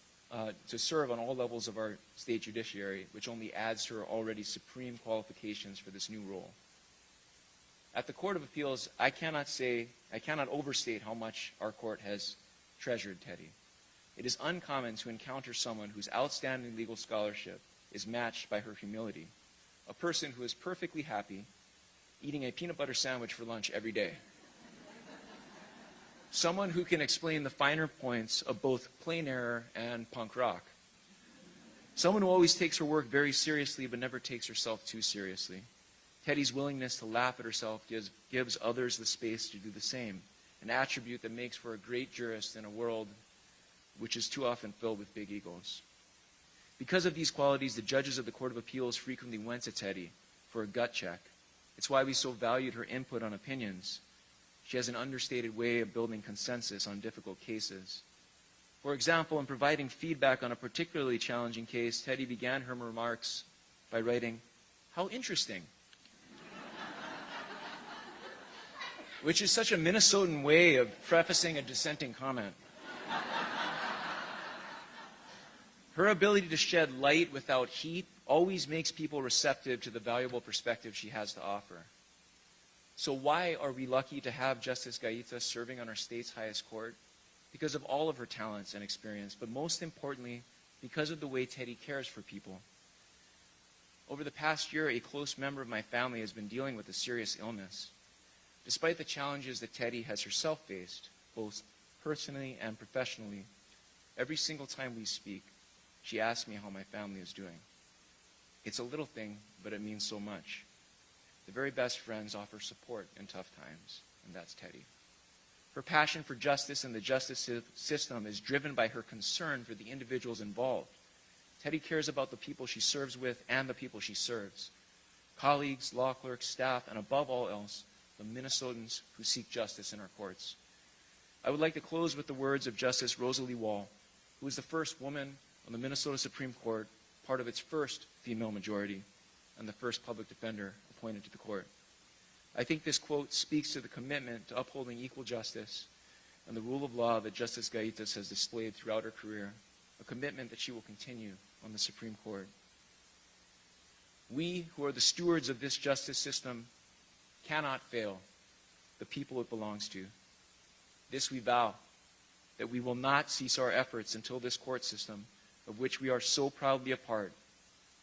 to serve on all levels of our state judiciary, which only adds to her already supreme qualifications for this new role. At the Court of Appeals, I cannot overstate how much our court has treasured Teddy. It is uncommon to encounter someone whose outstanding legal scholarship is matched by her humility, a person who is perfectly happy eating a peanut butter sandwich for lunch every day. Someone who can explain the finer points of both plain error and punk rock. Someone who always takes her work very seriously but never takes herself too seriously. Teddy's willingness to laugh at herself gives others the space to do the same, an attribute that makes for a great jurist in a world which is too often filled with big egos. Because of these qualities, the judges of the Court of Appeals frequently went to Teddy for a gut check. It's why we so valued her input on opinions. She has an understated way of building consensus on difficult cases. For example, in providing feedback on a particularly challenging case, Teddy began her remarks by writing, "How interesting," which is such a Minnesotan way of prefacing a dissenting comment. Her ability to shed light without heat always makes people receptive to the valuable perspective she has to offer. So why are we lucky to have Justice Gaita serving on our state's highest court? Because of all of her talents and experience, but most importantly, because of the way Teddy cares for people. Over the past year, a close member of my family has been dealing with a serious illness. Despite the challenges that Teddy has herself faced, both personally and professionally, every single time we speak, she asks me how my family is doing. It's a little thing, but it means so much. The very best friends offer support in tough times, and that's Teddy. Her passion for justice and the justice system is driven by her concern for the individuals involved. Teddy cares about the people she serves with and the people she serves. Colleagues, law clerks, staff, and above all else, the Minnesotans who seek justice in our courts. I would like to close with the words of Justice Rosalie Wall, who was the first woman on the Minnesota Supreme Court, part of its first female majority, and the first public defender appointed to the court. I think this quote speaks to the commitment to upholding equal justice and the rule of law that Justice Gaitas has displayed throughout her career, a commitment that she will continue on the Supreme Court. We, who are the stewards of this justice system, cannot fail the people it belongs to. This we vow, that we will not cease our efforts until this court system, of which we are so proudly a part,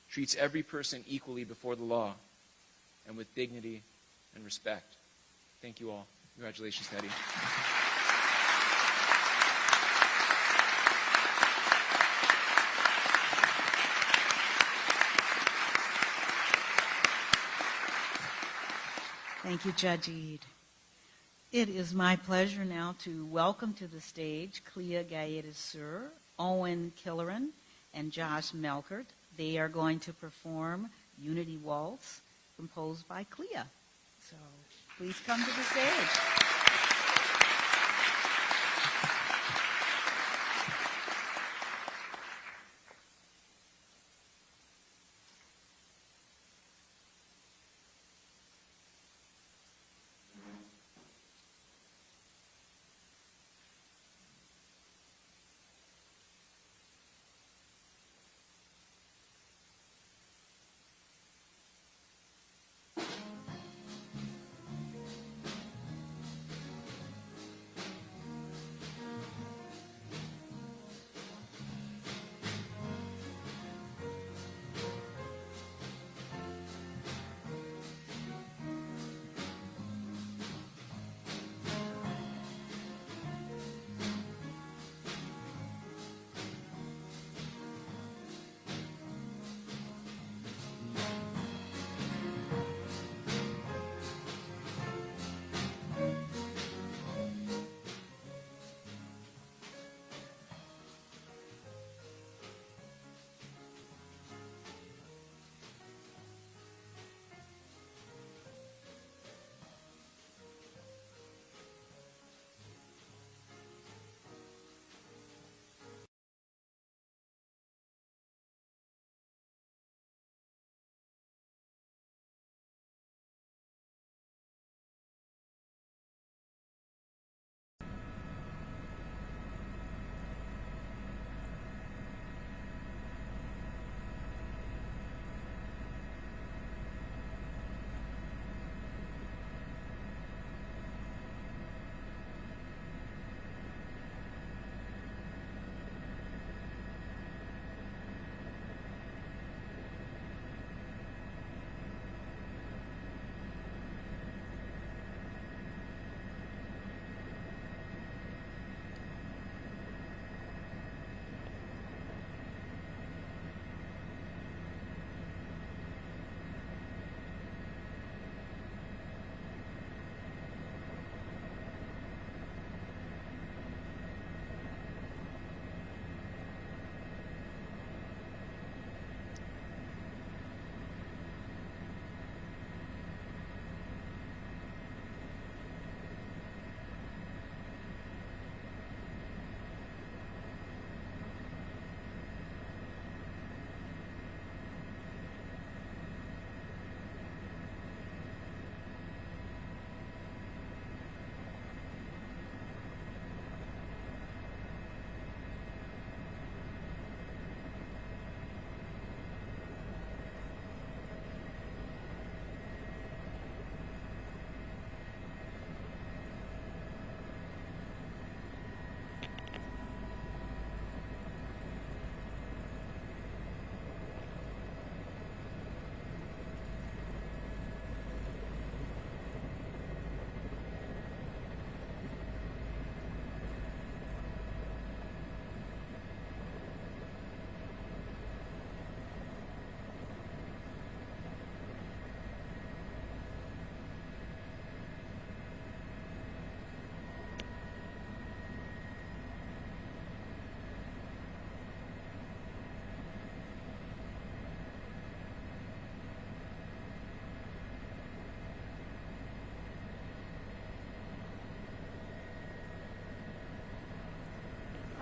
treats every person equally before the law and with dignity and respect. Thank you all. Congratulations, Teddy. Thank you, Judge Eid. It is my pleasure now to welcome to the stage Clea Gaeta-Sur, Owen Killeran, and Josh Melkert. They are going to perform Unity Waltz, composed by Clea. So please come to the stage.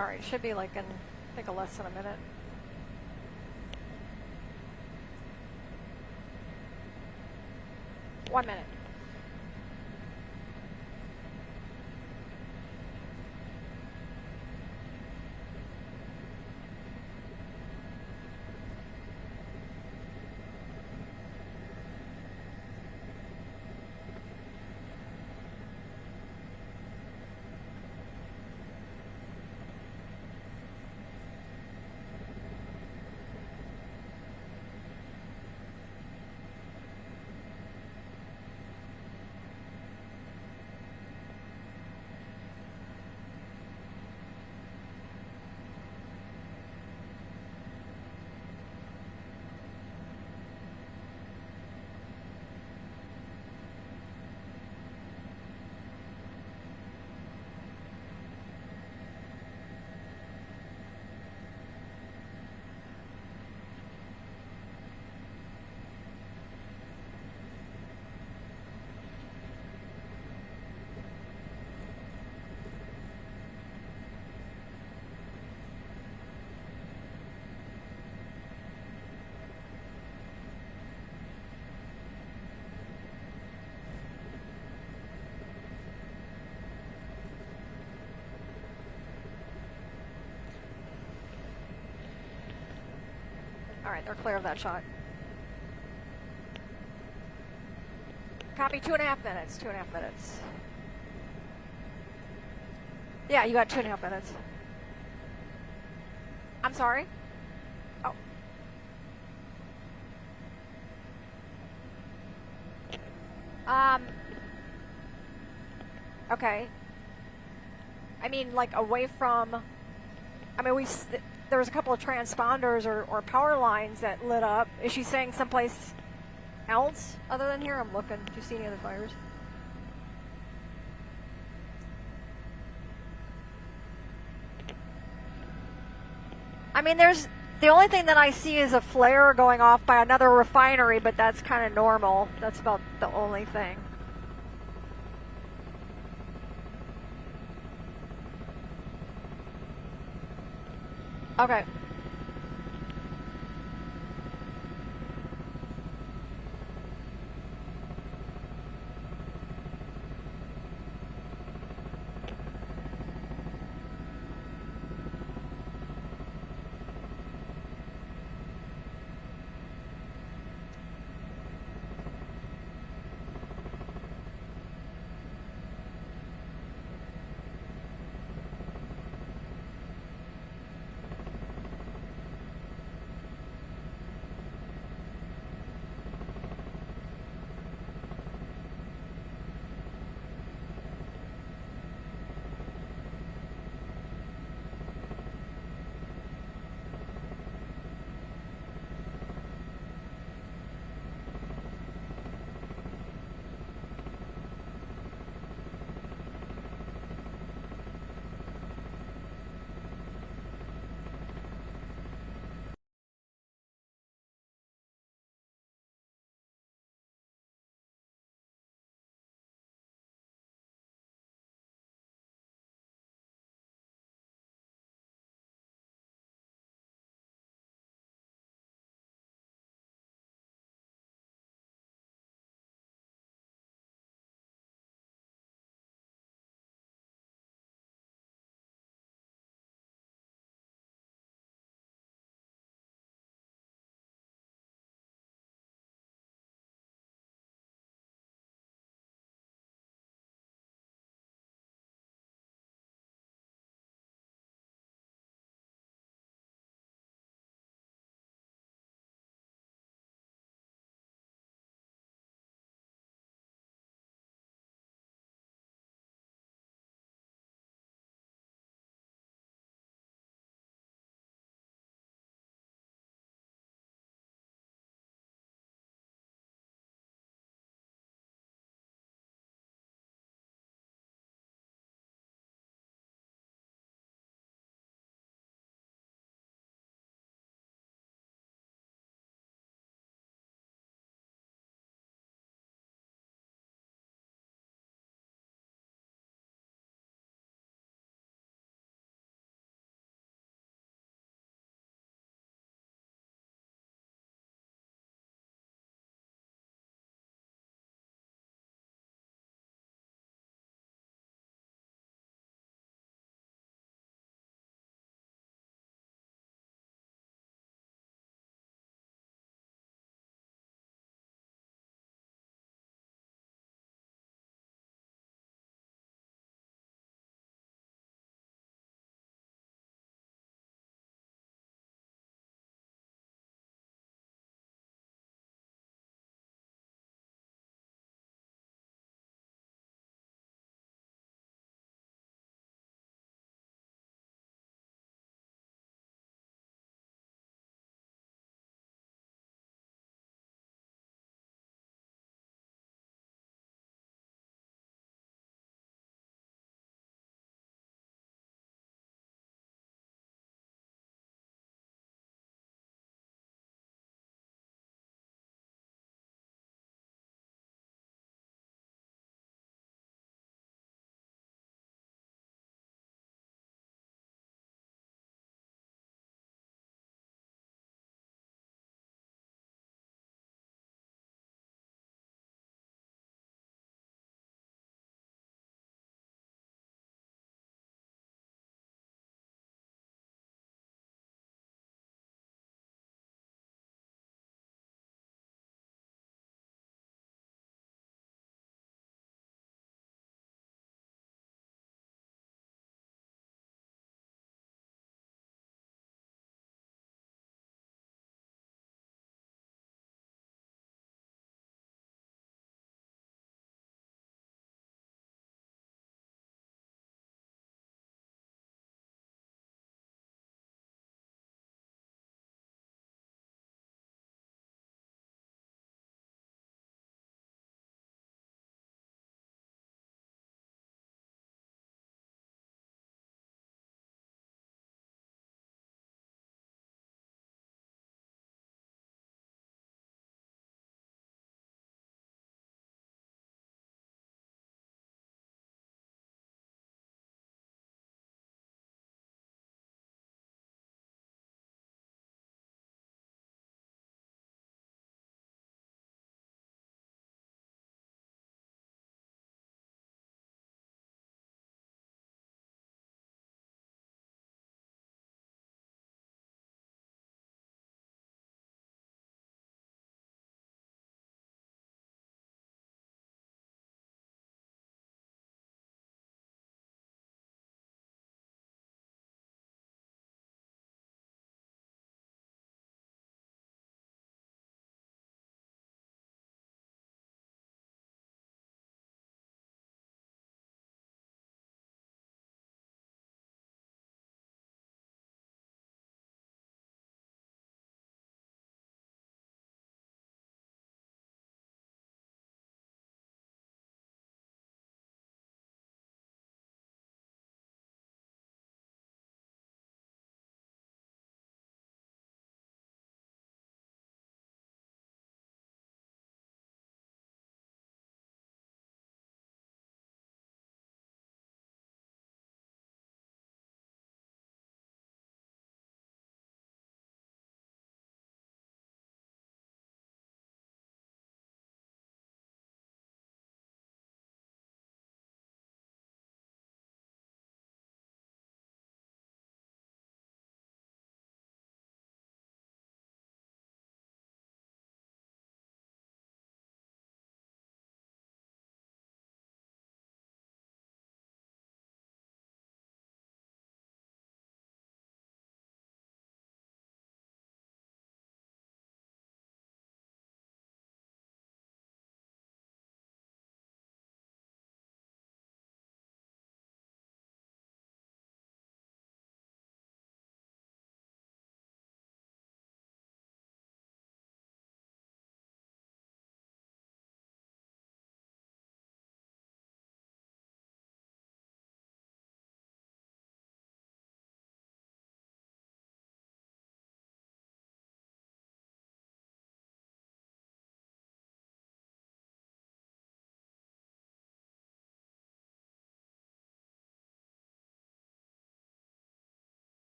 All right, should be like in, I think, less than a minute. One minute. All right, they're clear of that shot. Copy, 2.5 minutes, 2.5 minutes. Yeah, you got 2.5 minutes. I'm sorry? Oh. Okay. I mean, like, away from, I mean, there was a couple of transponders or power lines that lit up. Is she saying someplace else other than here? I'm looking. Do you see any other fires? I mean, the only thing that I see is a flare going off by another refinery, but that's kind of normal. That's about the only thing. Okay.